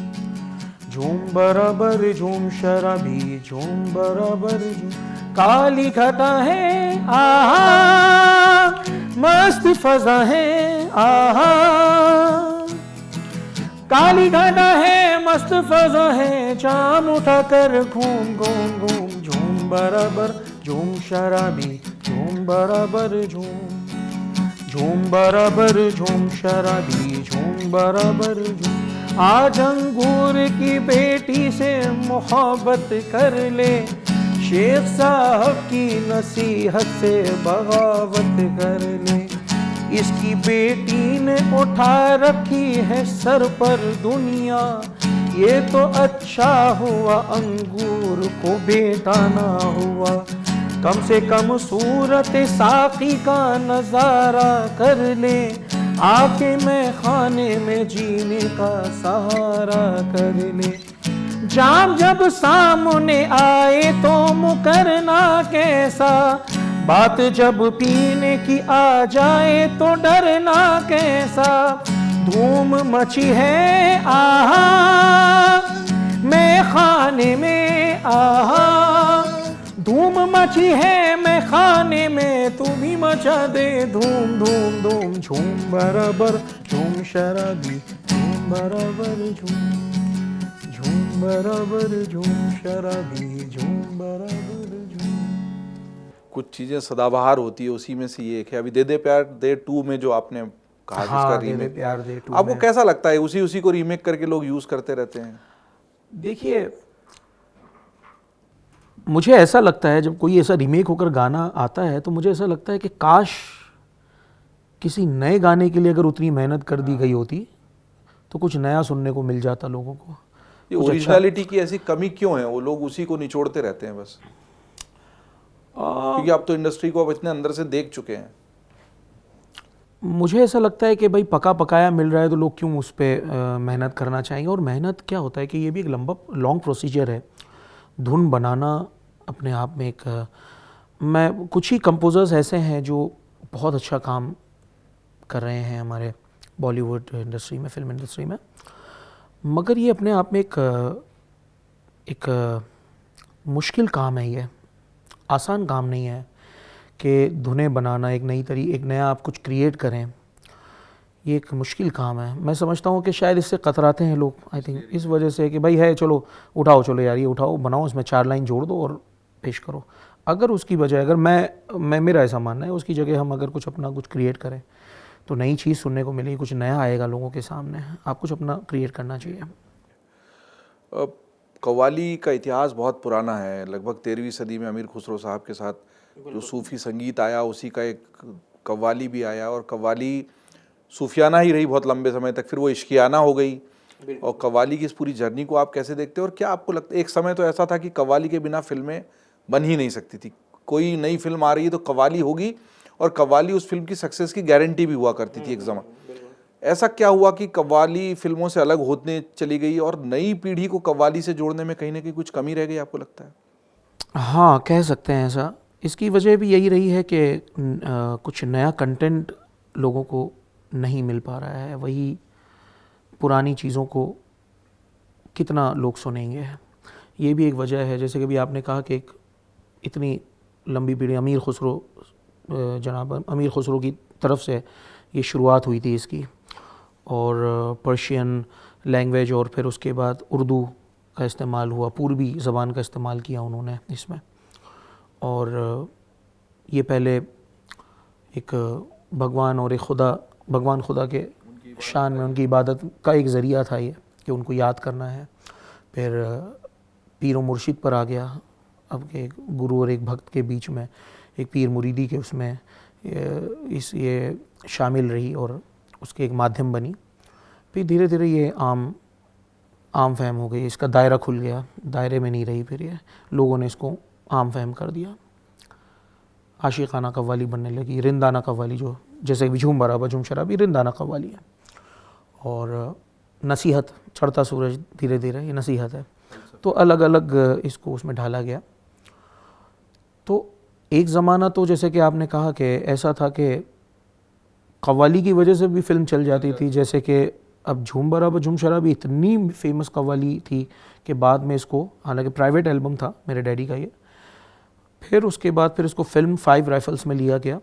झूम बराबर झूम शराबी, झूम बराबर झूम। काली घटा है आहा, मस्त फजा है आहा, काली घटा है मस्त फजा है, जाम उठाकर घूम घूम घूम। झूम बराबर झूम शराबी, झूम बराबर झूम, झूम बराबर झूम शराबी, झूम बराबर झूम। आज अंगूर की बेटी से मोहब्बत कर ले, शेख साहब की नसीहत से बगावत कर ले। इसकी बेटी ने उठा रखी है सर पर दुनिया, ये तो अच्छा हुआ अंगूर को बेटा ना हुआ। कम से कम सूरत साकी का नजारा कर ले, आके मैं खाने में जीने का सहारा कर ले। जाम जब सामने आए तो मुकरना कैसा, बात जब पीने की आ जाए तो डरना कैसा। धूम मची है आहा मैं खाने में, आहा धूम मची है मैं खाने में, तू भी मचा दे धूम धूम धूम। झूम बराबर झूम शराबी, झूम बराबर झूम, झूम बराबर झूम शराबी, झूम बराबर झूम। कुछ चीजें सदाबहार होती है, उसी में से ये एक है। अभी दे दे प्यार दे 2 में जो आपने कहा, जिसका दे दे रीमेक, प्यार दे 2 आपको में। कैसा लगता है? उसी को रीमेक करके लोग यूज करते रहते हैं। देखिए, मुझे ऐसा लगता है जब कोई ऐसा रीमेक होकर गाना आता है, तो मुझे ऐसा लगता है कि काश किसी नए गाने के लिए अगर उतनी मेहनत कर दी गई होती तो कुछ नया सुनने को मिल जाता लोगों को। ये ओरिजिनलिटी की ऐसी कमी क्यों है? वो लोग उसी को निचोड़ते रहते हैं बस, क्योंकि आप तो इंडस्ट्री को अब इतने अंदर से देख चुके हैं। मुझे ऐसा लगता है कि भाई पका पकाया मिल रहा है तो लोग क्यों उस पर मेहनत करना चाहेंगे। और मेहनत क्या होता है कि ये भी एक लॉन्ग प्रोसीजर है। धुन बनाना अपने आप में एक मैं कुछ ही कंपोजर्स ऐसे हैं जो बहुत अच्छा काम कर रहे हैं हमारे बॉलीवुड इंडस्ट्री में, फिल्म इंडस्ट्री में, मगर ये अपने आप में एक मुश्किल काम है। ये आसान काम नहीं है कि धुनें बनाना, एक नया आप कुछ क्रिएट करें। ये एक मुश्किल काम है। मैं समझता हूँ कि शायद इससे कतराते हैं लोग, आई थिंक इस वजह से कि भाई है चलो उठाओ, चलो यार ये उठाओ, बनाओ, इसमें 4 लाइन जोड़ दो और पेश करो। अगर उसकी बजाय, अगर मैं मेरा ऐसा मानना है, उसकी जगह हम अगर कुछ अपना कुछ क्रिएट करें तो नई चीज़ सुनने को मिलेगी, कुछ नया आएगा लोगों के सामने। आप कुछ अपना क्रिएट करना चाहिए। कव्वाली का इतिहास बहुत पुराना है। लगभग 13वीं सदी में अमीर खुसरो साहब के साथ जो सूफ़ी संगीत आया, उसी का एक कव्वाली भी आया। और कव्वाली सूफियाना ही रही बहुत लंबे समय तक, फिर वो इश्कियाना हो गई। और कव्वाली की इस पूरी जर्नी को आप कैसे देखते हो और क्या आपको लगता है, एक समय तो ऐसा था कि कव्वाली के बिना फिल्में बन ही नहीं सकती थी, कोई नई फिल्म आ रही है तो कव्वाली होगी और कव्वाली उस फिल्म की सक्सेस की गारंटी भी हुआ करती थी एक ज़माना। ऐसा क्या हुआ कि कव्वाली फिल्मों से अलग होने चली गई और नई पीढ़ी को कव्वाली से जोड़ने में कहीं ना कहीं कुछ कमी रह गई, आपको लगता है? हाँ, कह सकते हैं ऐसा। इसकी वजह भी यही रही है कि कुछ नया कंटेंट लोगों को नहीं मिल पा रहा है। वही पुरानी चीज़ों को कितना लोग सुनेंगे, ये भी एक वजह है। जैसे कि अभी आपने कहा कि एक इतनी लंबी पीढ़ी जनाब अमीर खुसरो की तरफ से ये शुरुआत हुई थी इसकी, और पर्शियन लैंग्वेज और फिर उसके बाद उर्दू का इस्तेमाल हुआ, पूर्वी ज़बान का इस्तेमाल किया उन्होंने इसमें। और ये पहले एक भगवान खुदा के शान में उनकी इबादत का एक ज़रिया था ये कि उनको याद करना है। फिर पीर व मुर्शिद पर आ गया, अब के गुरु और एक भक्त के बीच में एक पीर मुरीदी के उसमें ये शामिल रही और उसके एक माध्यम बनी। फिर धीरे धीरे ये आम फहम हो गई, इसका दायरा खुल गया, दायरे में नहीं रही, फिर ये लोगों ने इसको आम फहम कर दिया। आशिकाना कव्वाली बनने लगी, रिंदाना कव्वाली, जो जैसे झूम बराबर झूम शराबी रिंदाना कव्वाली है। और नसीहत, चढ़ता सूरज धीरे धीरे, ये नसीहत है। तो अलग अलग इसको उसमें ढाला गया। तो एक ज़माना तो जैसे कि आपने कहा कि ऐसा था कि कव्वाली की वजह से भी फिल्म चल जाती थी। जैसे कि अब झूम बराबर झूम शराबी इतनी फेमस कव्वाली थी कि बाद में इसको, हालांकि प्राइवेट एल्बम था मेरे डैडी का ये, फिर उसके बाद फिर इसको फिल्म 5 राइफल्स में लिया गया।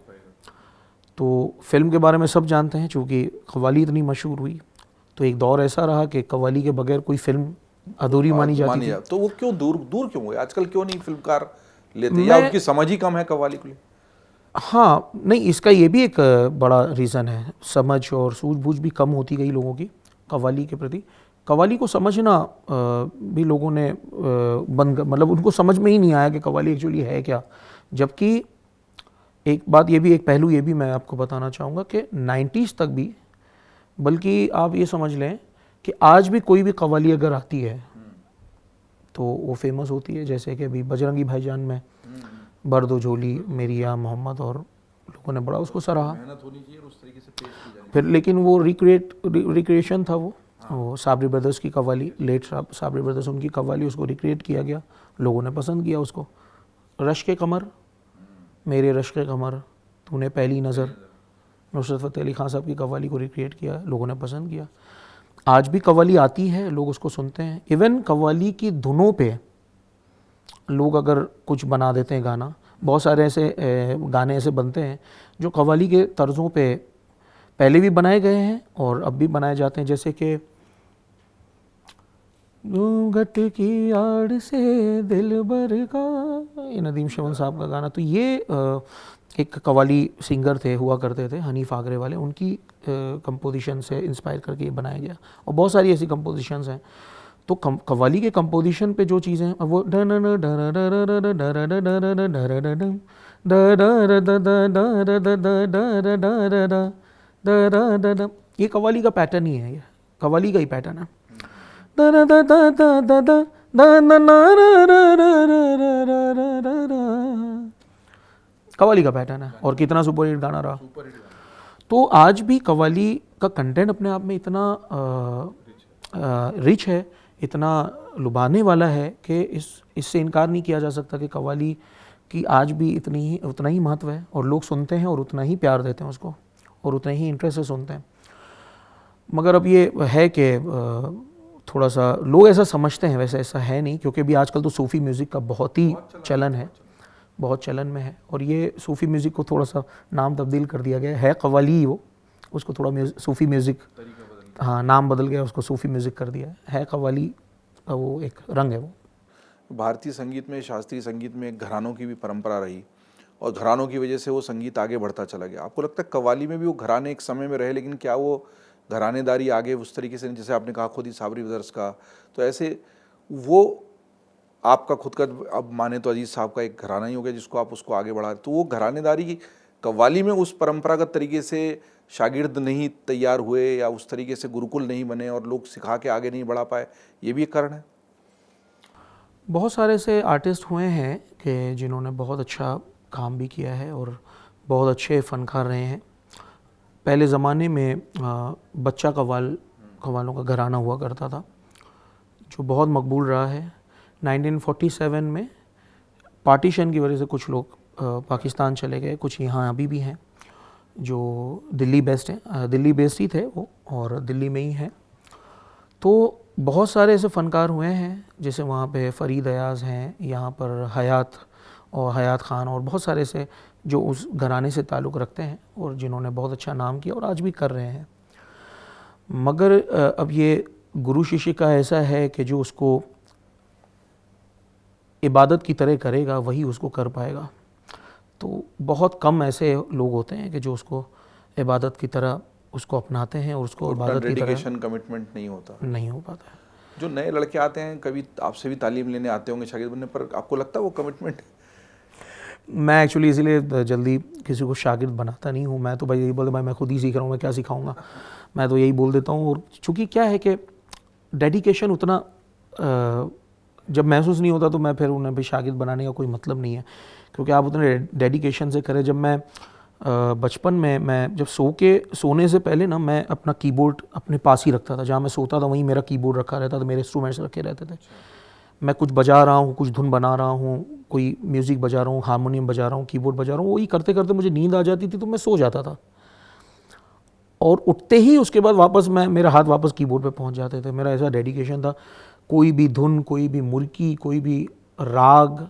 तो फिल्म के बारे में सब जानते हैं, चूँकि कव्वाली इतनी मशहूर हुई तो एक दौर ऐसा रहा कि कव्वाली के बगैर कोई फिल्म अधूरी मानी जाती थी। तो वो क्यों दूर क्यों हुए? आजकल क्यों नहीं फिल्मकार लेते, या उनकी समझ ही कम है कव्वाली को? हाँ, नहीं, इसका ये भी एक बड़ा रीज़न है। समझ और सूझबूझ भी कम होती गई लोगों की कव्वाली के प्रति। कव्वाली को समझना भी लोगों ने मतलब उनको समझ में ही नहीं आया कि कव्वाली एक्चुअली है क्या। जबकि एक बात ये भी, एक पहलू ये भी मैं आपको बताना चाहूँगा कि 90s तक भी, बल्कि आप ये समझ लें कि आज भी कोई भी कव्वाली अगर आती है तो वो फेमस होती है। जैसे कि अभी बजरंगी भाईजान में बर्दो झोली मेरी या मोहम्मद, और लोगों ने बड़ा उसको सराहा। मेहनत होनी चाहिए उस तरीके से पेश की जाए। फिर लेकिन वो रिक्रिएशन था वो साबरी ब्रदर्स की कव्वाली, लेट साबरी ब्रदर्स, उनकी कव्वाली, उसको रिक्रिएट किया गया, लोगों ने पसंद किया उसको। रश्क कमर, मेरे रश्क कमर तूने पहली नज़र, नुसरत फ़तेह अली खान साहब की कव्वाली को रिक्रिएट किया, लोगों ने पसंद किया। आज भी कव्वाली आती है, लोग उसको सुनते हैं। इवन कव्वाली की धुनों पे लोग अगर कुछ बना देते हैं गाना, बहुत सारे ऐसे गाने ऐसे बनते हैं जो कव्वाली के तर्ज़ों पे पहले भी बनाए गए हैं और अब भी बनाए जाते हैं। जैसे कि घट की आड़ से दिल भर का, ये नदीम श्रवण साहब का गाना। तो ये एक कव्वाली सिंगर थे, हुआ करते थे, हनीफ आगरे वाले, उनकी कंपोजिशन से इंस्पायर करके ये बनाया गया। और बहुत सारी ऐसी कंपोजिशंस हैं। तो कव्वाली के कंपोजिशन पे जो चीज़ें हैं, अब वो ये कव्वाली का पैटर्न ही है, ये कव्वाली का ही पैटर्न है। कव्वाली का पैटर्न है और कितना सुपर हिट गाना रहा। तो आज भी कव्वाली का कंटेंट अपने आप में इतना रिच है, इतना लुभाने वाला है कि इससे इनकार नहीं किया जा सकता कि कव्वाली की आज भी उतना ही महत्व है और लोग सुनते हैं और उतना ही प्यार देते हैं उसको और उतने ही इंटरेस्ट से सुनते हैं। मगर अब ये है कि थोड़ा सा लोग ऐसा समझते हैं, वैसे ऐसा है नहीं, क्योंकि अभी आजकल तो सूफ़ी म्यूज़िक का बहुत ही चलन है, बहुत चलन में है। और ये सूफ़ी म्यूज़िक को थोड़ा सा नाम तब्दील कर दिया गया है, कव्वाली ही वो, उसको थोड़ा सूफ़ी म्यूज़िक, हाँ, नाम बदल गया, उसको सूफ़ी म्यूज़िक कर दिया है। कव्वाली का वो एक रंग है। वो भारतीय संगीत में, शास्त्रीय संगीत में घरानों की भी परंपरा रही और घरानों की वजह से वो संगीत आगे बढ़ता चला गया। आपको लगता है कव्वाली में भी वो घराने एक समय में रहे, लेकिन क्या वो घरानेदारी आगे उस तरीके से, जैसे आपने कहा खुद ही साबरी ब्रदर्स का, तो ऐसे वो आपका खुद का, अब माने तो अजीज़ साहब का एक घराना ही हो गया जिसको आप उसको आगे बढ़ा रहे, तो वो घरानेदारी कव्वाली में उस परंपरागत तरीके से शागिर्द नहीं तैयार हुए या उस तरीके से गुरुकुल नहीं बने और लोग सिखा के आगे नहीं बढ़ा पाए, ये भी एक कारण है? बहुत सारे ऐसे आर्टिस्ट हुए हैं कि जिन्होंने बहुत अच्छा काम भी किया है और बहुत अच्छे फ़नकार रहे हैं। पहले ज़माने में बच्चा कव्वालों का घराना हुआ करता था जो बहुत मकबूल रहा है। 1947 में पार्टीशन की वजह से कुछ लोग पाकिस्तान चले गए, कुछ यहाँ अभी भी हैं जो दिल्ली बेस्ड ही थे वो और दिल्ली में ही हैं। तो बहुत सारे ऐसे फ़नकार हुए हैं, जैसे वहाँ पे फ़रीद अयाज़ हैं, यहाँ पर हयात ख़ान और बहुत सारे ऐसे जो उस घराने से ताल्लुक़ रखते हैं और जिन्होंने बहुत अच्छा नाम किया और आज भी कर रहे हैं। मगर अब ये गुरु शिष्य का ऐसा है कि जो उसको इबादत की तरह करेगा वही उसको कर पाएगा। तो बहुत कम ऐसे लोग होते हैं कि जो उसको इबादत की तरह उसको अपनाते हैं और उसको इबादत की तरह डेडिकेशन, कमिटमेंट नहीं हो पाता है। जो नए लड़के आते हैं, कभी आपसे भी तालीम लेने आते होंगे शागिर्द बनने पर, आपको लगता है वो कमिटमेंट? मैं एक्चुअली इसीलिए जल्दी किसी को शागिर्द बनाता नहीं हूँ। मैं तो भाई यही बोलता भाई मैं खुद ही सीख रहा हूँ, मैं क्या सिखाऊंगा, मैं तो यही बोल देता हूँ। और चूँकि क्या है कि डेडिकेशन उतना जब महसूस नहीं होता तो मैं फिर उन्हें भी शागिर्द बनाने का कोई मतलब नहीं है, क्योंकि आप उतने डेडिकेशन से करें। जब मैं बचपन में मैं जब सोने से पहले ना मैं अपना कीबोर्ड अपने पास ही रखता था, जहाँ मैं सोता था वहीं मेरा कीबोर्ड रखा रहता था, मेरे इंस्ट्रूमेंट्स रखे रहते थे। मैं कुछ बजा रहा हूँ, कुछ धुन बना रहा हूँ, कोई म्यूज़िक बजा रहा हूँ, हारमोनियम बजा रहा हूँ, कीबोर्ड बजा रहा हूँ, वही करते करते मुझे नींद आ जाती थी तो मैं सो जाता था और उठते ही उसके बाद वापस मेरा हाथ वापस कीबोर्ड पे पहुँच जाते थे। मेरा ऐसा डेडिकेशन था। कोई भी धुन, कोई भी मुर्की, कोई भी राग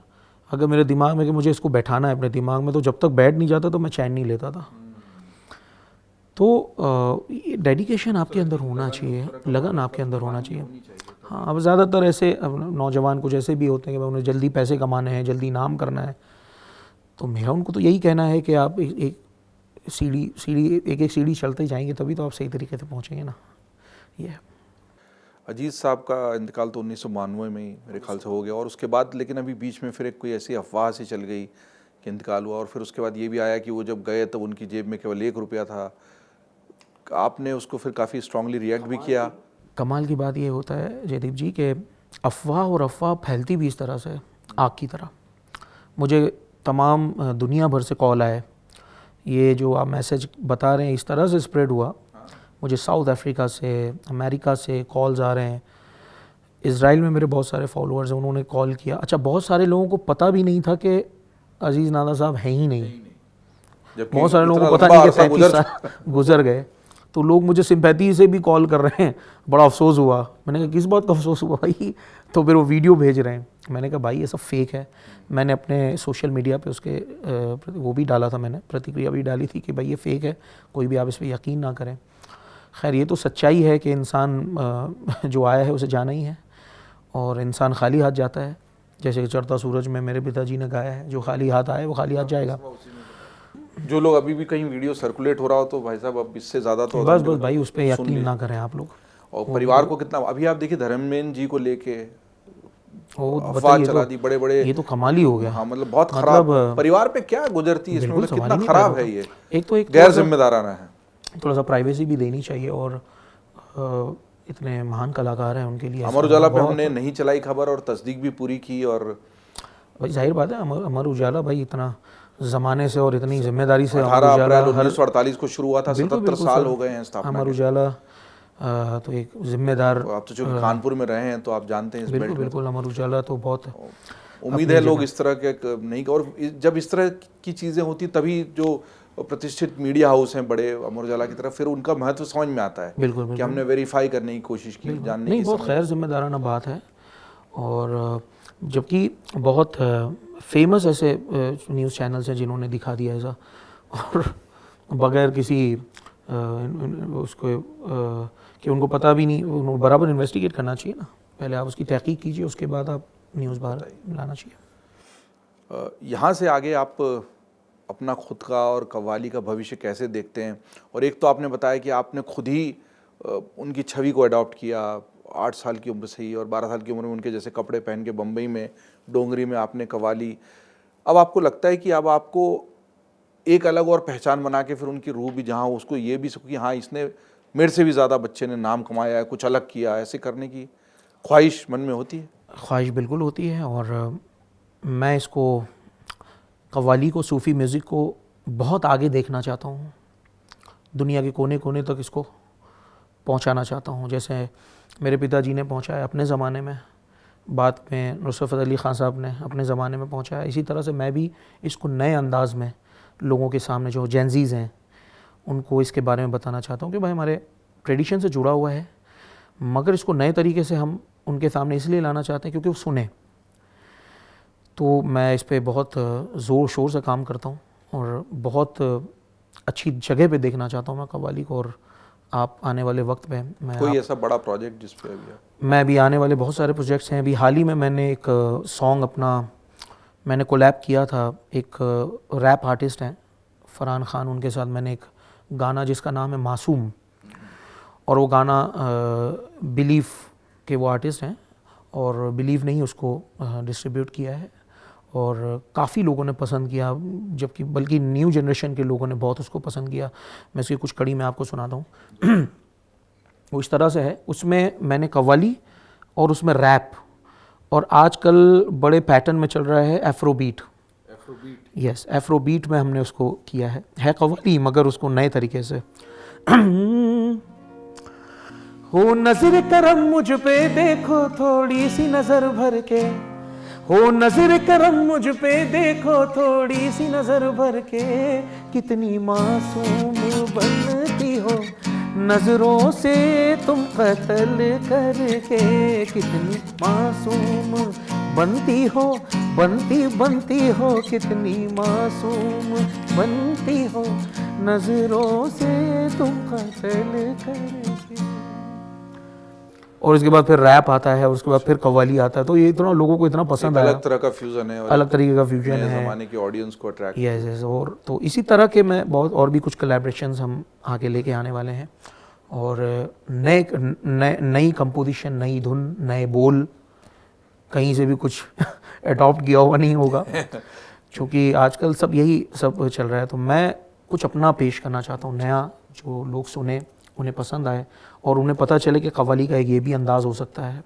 अगर मेरे दिमाग में कि मुझे इसको बैठाना है अपने दिमाग में, तो जब तक बैठ नहीं जाता तो मैं चैन नहीं लेता था। तो डेडिकेशन आपके अंदर होना चाहिए, लगन आपके अंदर होना चाहिए। हाँ, अब ज़्यादातर ऐसे नौजवान कुछ ऐसे भी होते हैं कि उन्हें जल्दी पैसे कमाने हैं, जल्दी नाम करना है। तो मेरा उनको तो यही कहना है कि आप एक सीढ़ी चलते जाएंगे तभी तो आप सही तरीके से पहुँचेंगे ना। ये अजीज़ साहब का इंतकाल तो 1992 में ही मेरे ख्याल से हो गया, और उसके बाद लेकिन अभी बीच में फिर एक कोई ऐसी अफवाह सी चल गई कि इंतकाल हुआ, और फिर उसके बाद ये भी आया कि वो जब गए तब उनकी जेब में केवल 1 रुपया था। आपने उसको फिर काफ़ी स्ट्रांगली रिएक्ट भी किया। कमाल की बात ये होता है जयदीप जी कि अफवाह फैलती भी इस तरह से आग की तरह। मुझे तमाम दुनिया भर से कॉल आए, ये जो आप मैसेज बता रहे हैं इस तरह से स्प्रेड हुआ। मुझे साउथ अफ्रीका से, अमेरिका से कॉल्स आ रहे हैं। इज़राइल में मेरे बहुत सारे फॉलोअर्स हैं, उन्होंने कॉल किया। अच्छा, बहुत सारे लोगों को पता भी नहीं था कि अजीज़ नादा साहब हैं ही नहीं। बहुत सारे लोगों को पता नहीं कि 35 साल गुजर गए। तो लोग मुझे सिंपैथी से भी कॉल कर रहे हैं। बड़ा अफसोस हुआ। मैंने कहा किस बात का अफसोस हुआ भाई? तो फिर वो वीडियो भेज रहे हैं। मैंने कहा भाई ये सब फेक है। मैंने अपने सोशल मीडिया पे उसके वो भी डाला था, मैंने प्रतिक्रिया भी डाली थी कि भाई ये फेक है, कोई भी आप इस पर यकीन ना करें। खैर, ये तो सच्चाई है कि इंसान जो आया है उसे जाना ही है और इंसान खाली हाथ जाता है। जैसे चढ़ता सूरज में मेरे पिताजी ने गाया है, जो खाली हाथ आए वो खाली हाथ जाएगा। जो लोग अभी भी कहीं वीडियो सर्कुलेट हो रहा हो तो भाई साहब अब इससे ज़्यादा तो बस भाई उस पर यकीन ना करें आप लोग। और परिवार को कितना, अभी आप देखिए धर्मेंद्र जी को लेके अफवाह चला दी, बड़े बड़े, ये तो कमाल ही हो गया। हाँ, मतलब बहुत खराब परिवार पे क्या गुजरती है इसमें, मतलब कितना खराब है ये, एक गैर जिम्मेदाराना है। थोड़ा सा प्राइवेसी भी देनी चाहिए और इतने महान कलाकार हैं उनके लिए। अमर उजाला पे हमने नहीं चलाई खबर और तस्दीक भी पूरी की, और भाई जाहिर बात है अमर उजाला भाई इतना ज़माने से और इतनी जिम्मेदारी से 18 अप्रैल 1948 को शुरू हुआ था, 77 साल हो गए हैं स्थापना। अमर उजाला तो एक जिम्मेदार, आप तो चूंकि कानपुर में रहे हैं तो आप जानते हैं इस बेल्ट में। बिल्कुल अमर उजाला तो बहुत, उम्मीद है लोग इस तरह के नहीं, और जब इस तरह की चीज़ें होती तभी जो प्रतिष्ठित मीडिया हाउस हैं बड़े अमर उजाला की तरफ, फिर उनका महत्व समझ में आता है। बिल्कुल कि हमने वेरीफाई करने की कोशिश की, जानने की। बहुत खैर जिम्मेदाराना बात है। और जबकि बहुत फेमस ऐसे न्यूज़ चैनल्स हैं जिन्होंने दिखा दिया ऐसा, और बगैर किसी उसको कि उनको पता भी नहीं, उनको बराबर इन्वेस्टिगेट करना चाहिए ना। पहले आप उसकी तहकीक कीजिए, उसके बाद आप न्यूज़ बाहर लाना चाहिए। यहाँ से आगे आप अपना खुद का और कव्वाली का भविष्य कैसे देखते हैं? और एक तो आपने बताया कि आपने खुद ही उनकी छवि को अडॉप्ट किया 8 साल की उम्र से ही, और 12 साल की उम्र में उनके जैसे कपड़े पहन के बम्बई में डोंगरी में आपने कव्वाली। अब आपको लगता है कि अब आपको एक अलग और पहचान बना के फिर उनकी रूह भी जहाँ उसको ये भी सको कि हाँ इसने मेरे से भी ज़्यादा बच्चे ने नाम कमाया है, कुछ अलग किया, ऐसे करने की ख्वाहिश मन में होती है? ख्वाहिश बिल्कुल होती है, और मैं इसको कव्वाली को, सूफ़ी म्यूज़िक को बहुत आगे देखना चाहता हूँ, दुनिया के कोने कोने तक इसको पहुँचाना चाहता हूँ। जैसे मेरे पिताजी ने पहुँचाया अपने ज़माने में, बाद में नुसरत अली ख़ान साहब ने अपने ज़माने में पहुँचाया, इसी तरह से मैं भी इसको नए अंदाज़ में लोगों के सामने, जो जेनज़ीज़ हैं, उनको इसके बारे में बताना चाहता हूँ कि भाई हमारे ट्रेडिशन से जुड़ा हुआ है, मगर इसको नए तरीके से हम उनके सामने इसलिए लाना चाहते हैं क्योंकि वो सुने। तो मैं इस पे बहुत ज़ोर शोर से काम करता हूँ और बहुत अच्छी जगह पे देखना चाहता हूँ मैं कव्वाली को। और आप आने वाले वक्त में कोई ऐसा बड़ा प्रोजेक्ट जिस पे अभी मैं भी आने वाले बहुत सारे प्रोजेक्ट्स हैं। अभी हाल ही में मैंने एक सॉन्ग अपना मैंने कोलैब किया था, एक रैप आर्टिस्ट हैं फरहान खान, उनके साथ मैंने एक गाना जिसका नाम है मासूम, और वो गाना बिलीव के वो आर्टिस्ट हैं और बिलीव नहीं उसको डिस्ट्रीब्यूट किया है, और काफ़ी लोगों ने पसंद किया, जबकि बल्कि न्यू जनरेशन के लोगों ने बहुत उसको पसंद किया। मैं इसकी कुछ कड़ी मैं आपको सुनाता हूँ। वो इस तरह से है, उसमें मैंने कव्वाली और उसमें रैप, और आजकल बड़े पैटर्न में चल रहा है एफ्रोबीट। यस, एफ्रोबीट में हमने उसको किया है कव्वाली मगर उसको नए तरीके से। हो नजर करम मुझ पे देखो थोड़ी सी नजर भर के, हो नजर करम मुझ पे देखो थोड़ी सी नजर भर के, कितनी मासूम बनती हो नजरों से तुम कत्ल करके, कितनी मासूम बनती हो, बनती हो, कितनी मासूम बनती हो नजरों से तुम कत्ल करके। और उसके बाद फिर रैप आता है और उसके बाद फिर कव्वाली आता है। तो ये इतना लोगों को इतना पसंद आया, अलग तरह का फ्यूजन है, और अलग तरीके का फ्यूजन है, ज़माने की ऑडियंस को अट्रैक्ट। Yes yes. और तो इसी तरह के मैं बहुत और भी कुछ कोलैबोरेशंस हम आगे लेके आने वाले हैं, और नई कंपोजिशन, नई धुन, नए बोल, कहीं से भी कुछ अडॉप्ट किया हुआ नहीं होगा क्योंकि आजकल सब यही सब चल रहा है। तो मैं कुछ अपना पेश करना चाहता हूँ नया, जो लोग सुने, उन्हें पसंद आए और उन्हें पता चले कि कव्वाली का एक ये भी अंदाज़ हो सकता है।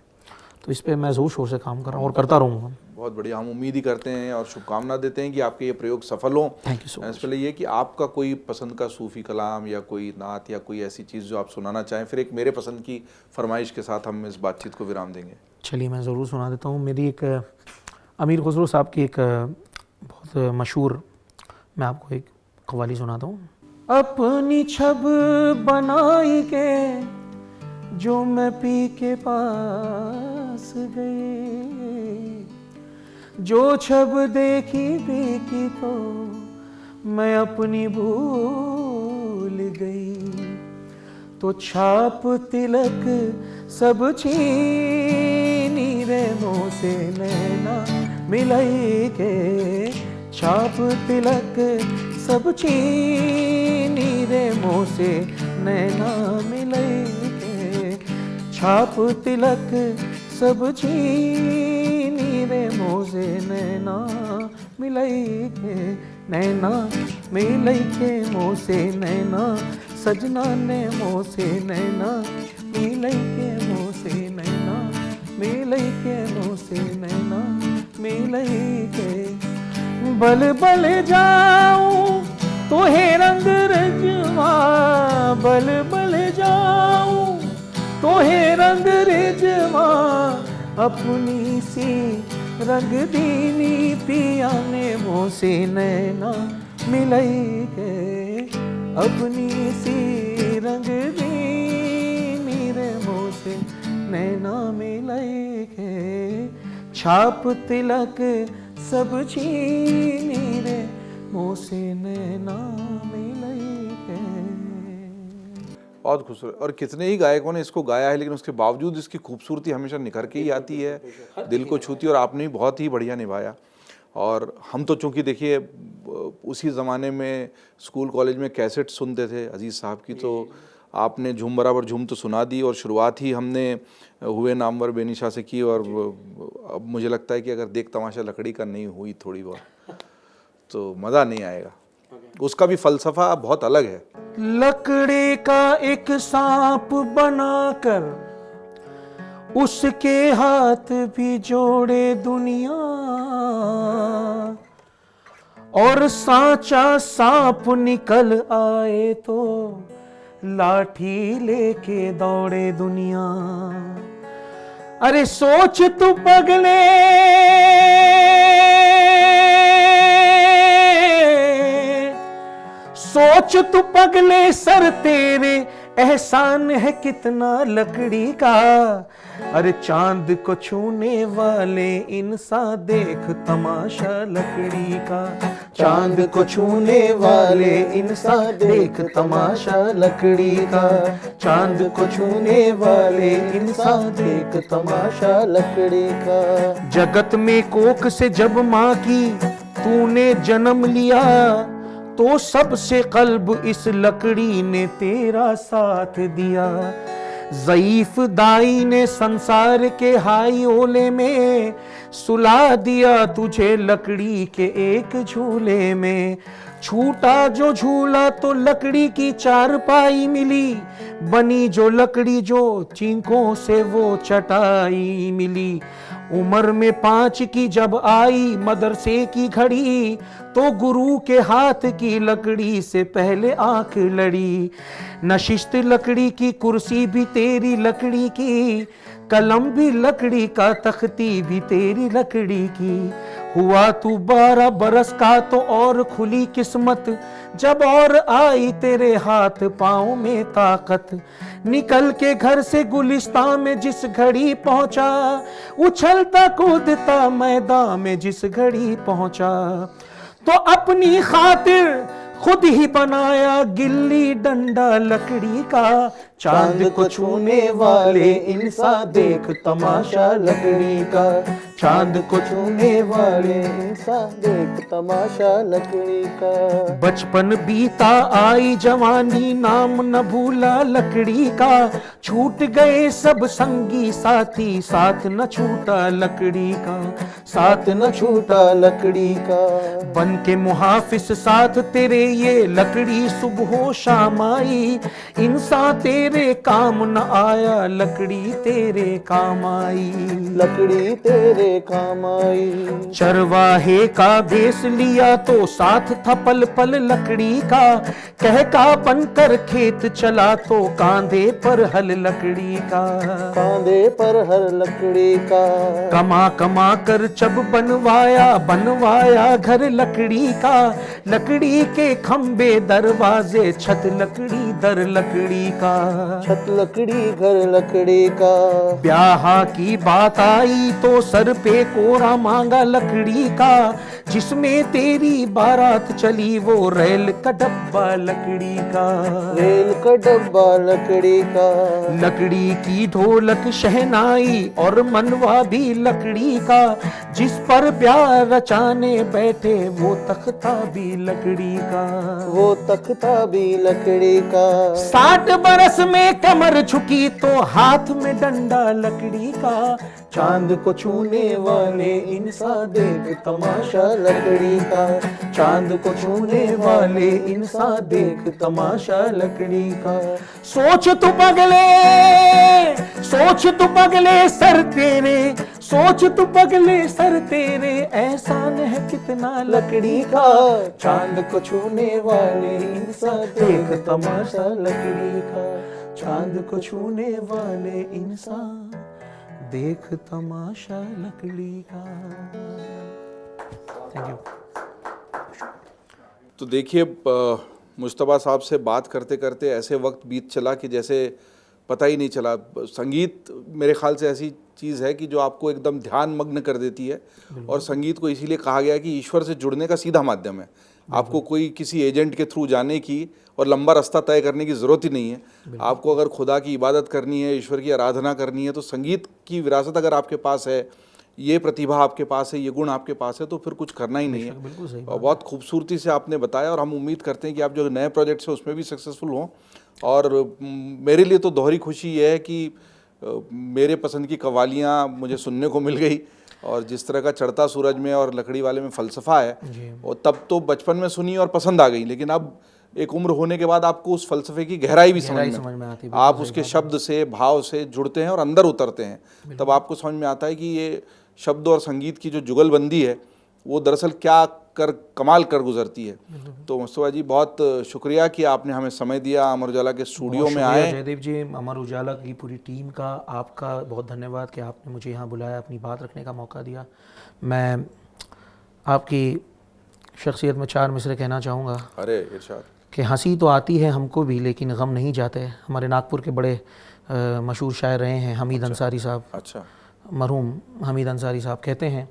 तो इस पे मैं ज़ोर शोर से काम कर रहा हूँ और करता रहूँगा। बहुत बढ़िया, हम उम्मीद ही करते हैं और शुभकामना देते हैं कि आपके ये प्रयोग सफल हों। Thank you so much. पहले ये कि आपका कोई पसंद का सूफ़ी कलाम या कोई नात या कोई ऐसी चीज़ जो आप सुनाना चाहें, फिर एक मेरे पसंद की फरमाइश के साथ हम इस बातचीत को विराम देंगे। चलिए मैं ज़रूर सुना देता हूँ। मेरी एक अमीर खुसरो साहब की एक बहुत मशहूर, मैं आपको एक कव्वाली सुनाता हूँ। अपनी छब बनाई के जो मैं पी के पास गई, जो छब देखी देखी तो मैं अपनी भूल गई, तो छाप तिलक सब छीनी रे मुँह से नैना मिलाई के, छाप तिलक सब छीनी रे मुँह से नैना मिलाई के, छाप तिलक सब छीनी रे मुँह से नैना मिलाई के, नैना मिलाई के मुँह से नैना, सजना ने मुँह से नैना मिलाई के मुँह से नैना, मिलाई के मुँह से नैना मिलाई के, बल बल जाऊं तो है रंग रजवा, बल बल जाऊं तो है रंग रजवा, अपनी सी रंग दीनी पिया ने मुँह से नैना मिलाई के, अपनी सी रंग दीनी रे मुँह से नैना मिलाई के, छाप तिलक सब छीनी रे मुँह से नैना मिलाई के। बहुत खूबसूरत, और कितने ही गायकों ने इसको गाया है, लेकिन उसके बावजूद इसकी खूबसूरती हमेशा निखर के ही आती है, दिल को छूती है, और आपने भी बहुत ही बढ़िया निभाया। और हम तो चूँकि देखिए उसी ज़माने में स्कूल कॉलेज में कैसेट सुनते थे अजीज़ साहब की, तो आपने झूम बराबर झूम तो सुना दी, और शुरुआत ही हमने हुए नामवर बेनिशा से की, और अब मुझे लगता है कि अगर देख तमाशा लकड़ी का नहीं हुई थोड़ी बहुत तो मज़ा नहीं आएगा। उसका भी फलसफा बहुत अलग है। लकड़ी का एक सांप बनाकर उसके हाथ भी जोड़े दुनिया, और सांचा सांप निकल आए तो लाठी लेके दौड़े दुनिया। अरे सोच तू पगले, सोच तू पगले सर तेरे एहसान है कितना लकड़ी का। अरे चांद को छूने वाले इंसान देख तमाशा लकड़ी का, चांद को छूने वाले इंसान देख तमाशा लकड़ी का, चांद को छूने वाले इंसान देख तमाशा लकड़ी का। जगत में कोख से जब माँ की तूने जन्म लिया तो सबसे कल्ब इस लकड़ी ने तेरा साथ दिया। ज़ईफ दाई ने संसार के हाई ओले में सुला दिया तुझे लकड़ी के एक झूले में। छूटा जो झूला तो लकड़ी की चारपाई मिली, बनी जो लकड़ी जो चिंकों से वो चटाई मिली। उम्र में 5 की जब आई मदरसे की घड़ी तो गुरु के हाथ की लकड़ी से पहले आंख लड़ी। नशिस्त लकड़ी की, कुर्सी भी तेरी लकड़ी की, कलम भी लकड़ी का, तख्ती भी तेरी लकड़ी की। हुआ तू 12 बरस का तो और खुली किस्मत, जब और आई तेरे हाथ पाँव में ताकत। निकल के घर से गुलिस्तान में जिस घड़ी पहुंचा, उछलता कूदता मैदान में जिस घड़ी पहुंचा, तो अपनी खातिर खुद ही बनाया गिल्ली डंडा लकड़ी का। चांद को छूने वाले इंसान देख तमाशा लकड़ी का, चांद को छूने वाले इंसान देख तमाशा लकड़ी का। बचपन बीता आई जवानी नाम न भूला लकड़ी का, छूट गए सब संगी साथी साथ न छूटा लकड़ी का, साथ न छूटा लकड़ी का। बन के मुहाफिज साथ तेरे ये लकड़ी सुबह शाम आई, इंसान तेरे काम न आया लकड़ी तेरे काम आई, लकड़ी तेरे काम आई। चरवाहे का भेस लिया तो साथ था पल पल लकड़ी का, कह का बनकर खेत चला तो कांधे पर हल लकड़ी का, कांधे पर हल लकड़ी का। कमा कमा कर जब बनवाया बनवाया घर लकड़ी का, लकड़ी के खंबे दरवाजे छत लकड़ी दर लकड़ी का, छत लकड़ी घर लकड़ी का। ब्याह की बात आई तो सर पे कोरा मांगा लकड़ी का, जिसमें तेरी बारात चली वो रेल का डब्बा लकड़ी का, रेल का डब्बा लकड़ी का। लकड़ी की ढोलक शहनाई और मनवा भी लकड़ी का, जिस पर ब्याह रचाने बैठे वो तख्ता भी लकड़ी का, वो तख्ता भी लकड़ी का। 60 बरस में कमर झुकी तो हाथ में डंडा लकड़ी का, चांद को छूने वाले इंसान देख तमाशा लकड़ी का, चांद को छूने वाले इंसान देख तमाशा लकड़ी का। सोच तू पगले, सोच तू पगले सर तेरे, सोच तू पगले सर तेरे एहसान है कितना लकड़ी का, चांद को छूने वाले इंसान देख तमाशा लकड़ी का, चांद को छूने वाले इंसान देख तमाशा लकड़ी का। Thank you. तो देखिए मुश्तबा साहब से बात करते करते ऐसे वक्त बीत चला कि जैसे पता ही नहीं चला। संगीत मेरे ख्याल से ऐसी चीज़ है कि जो आपको एकदम ध्यान मग्न कर देती है, और संगीत को इसीलिए कहा गया कि ईश्वर से जुड़ने का सीधा माध्यम है। आपको कोई किसी एजेंट के थ्रू जाने की और लंबा रास्ता तय करने की ज़रूरत ही नहीं है। आपको अगर खुदा की इबादत करनी है, ईश्वर की आराधना करनी है, तो संगीत की विरासत अगर आपके पास है, ये प्रतिभा आपके पास है, ये गुण आपके पास है, तो फिर कुछ करना ही नहीं है। और बहुत खूबसूरती से आपने बताया, और हम उम्मीद करते हैं कि आप जो नए प्रोजेक्ट्स हैं उसमें भी सक्सेसफुल हों। और मेरे लिए तो दोहरी खुशी ये है कि मेरे पसंद की कव्वालियाँ मुझे सुनने को मिल गई, और जिस तरह का चढ़ता सूरज में और लकड़ी वाले में फ़लसफ़ा है, जी। और तब तो बचपन में सुनी और पसंद आ गई, लेकिन अब एक उम्र होने के बाद आपको उस फ़लसफ़े की गहराई भी गहराई समझ समझ में में आती है, आप बिल्कुल उसके सही बात शब्द से, भाव से जुड़ते हैं और अंदर उतरते हैं। तब आपको समझ में आता है कि ये शब्द और संगीत की जो जुगलबंदी है वो दरअसल क्या कर कमाल कर गुजरती है। तो मुस्तफ़ा जी, बहुत शुक्रिया कि आपने हमें समय दिया, अमर उजाला के स्टूडियो में शुक्रिया आए। जयदेव जी, अमर उजाला की पूरी टीम का, आपका बहुत धन्यवाद कि आपने मुझे यहाँ बुलाया, अपनी बात रखने का मौका दिया। मैं आपकी शख्सियत में 4 मिसरे कहना चाहूँगा अरे इरशाद। कि हंसी तो आती है हमको भी लेकिन गम नहीं जाते। हमारे नागपुर के बड़े मशहूर शायर रहे हैं हमीद अंसारी साहब, अच्छा। मरहूम हमीद अंसारी साहब कहते हैं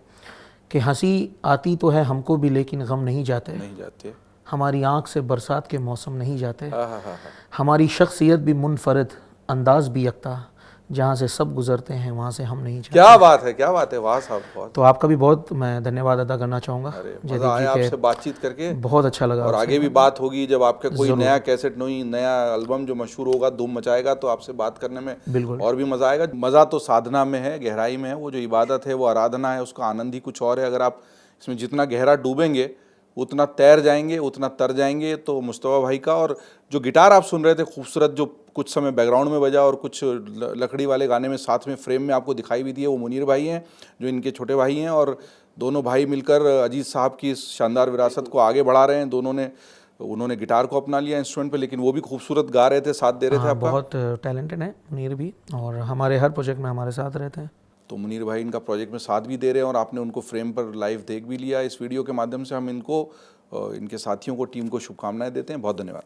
कि हंसी आती तो है हमको भी लेकिन गम नहीं जाते। नहीं जाते। हमारी आँख से बरसात के मौसम नहीं जाते। हाँ हाँ हाँ। हमारी शख्सियत भी मुनफरद, अंदाज भी यकता, जहाँ से सब गुजरते हैं वहाँ से हम नहीं जाते। क्या बात है, क्या बात है, वाह साहब, बहुत। तो आपका भी बहुत मैं धन्यवाद अदा करना चाहूँगा अरे मज़ा जयदीप जी आया के, आपसे बातचीत करके, बहुत अच्छा लगा और आपसे। आगे भी बात होगी जब आपका कोई ज़रूर। नया कैसेट, नया एल्बम जो मशहूर होगा, धूम मचाएगा, तो आपसे बात करने में बिल्कुल। और भी मज़ा आएगा। मज़ा तो साधना में है, गहराई में है। वो जो इबादत है, वो आराधना है, उसका आनंद ही कुछ और है। अगर आप इसमें जितना गहरा डूबेंगे उतना तैर जाएंगे, उतना तर जाएंगे। तो मुस्तफ़ा भाई का, और जो गिटार आप सुन रहे थे खूबसूरत, जो कुछ समय बैकग्राउंड में बजा और कुछ लकड़ी वाले गाने में साथ में फ्रेम में आपको दिखाई भी दिए, वो मुनीर भाई हैं, जो इनके छोटे भाई हैं। और दोनों भाई मिलकर अजीज़ साहब की इस शानदार विरासत को आगे बढ़ा रहे हैं। उन्होंने गिटार को अपना लिया इंस्ट्रूमेंट पे, लेकिन वो भी खूबसूरत गा रहे थे, साथ दे रहे थे आपका। बहुत टैलेंटेड है मुनीर भी, और हमारे हर प्रोजेक्ट में हमारे साथ रहते हैं। तो मुनीर भाई इनका प्रोजेक्ट में साथ भी दे रहे हैं, और आपने उनको फ्रेम पर लाइव देख भी लिया। इस वीडियो के माध्यम से हम इनके साथियों को, टीम को शुभकामनाएं देते हैं। बहुत धन्यवाद।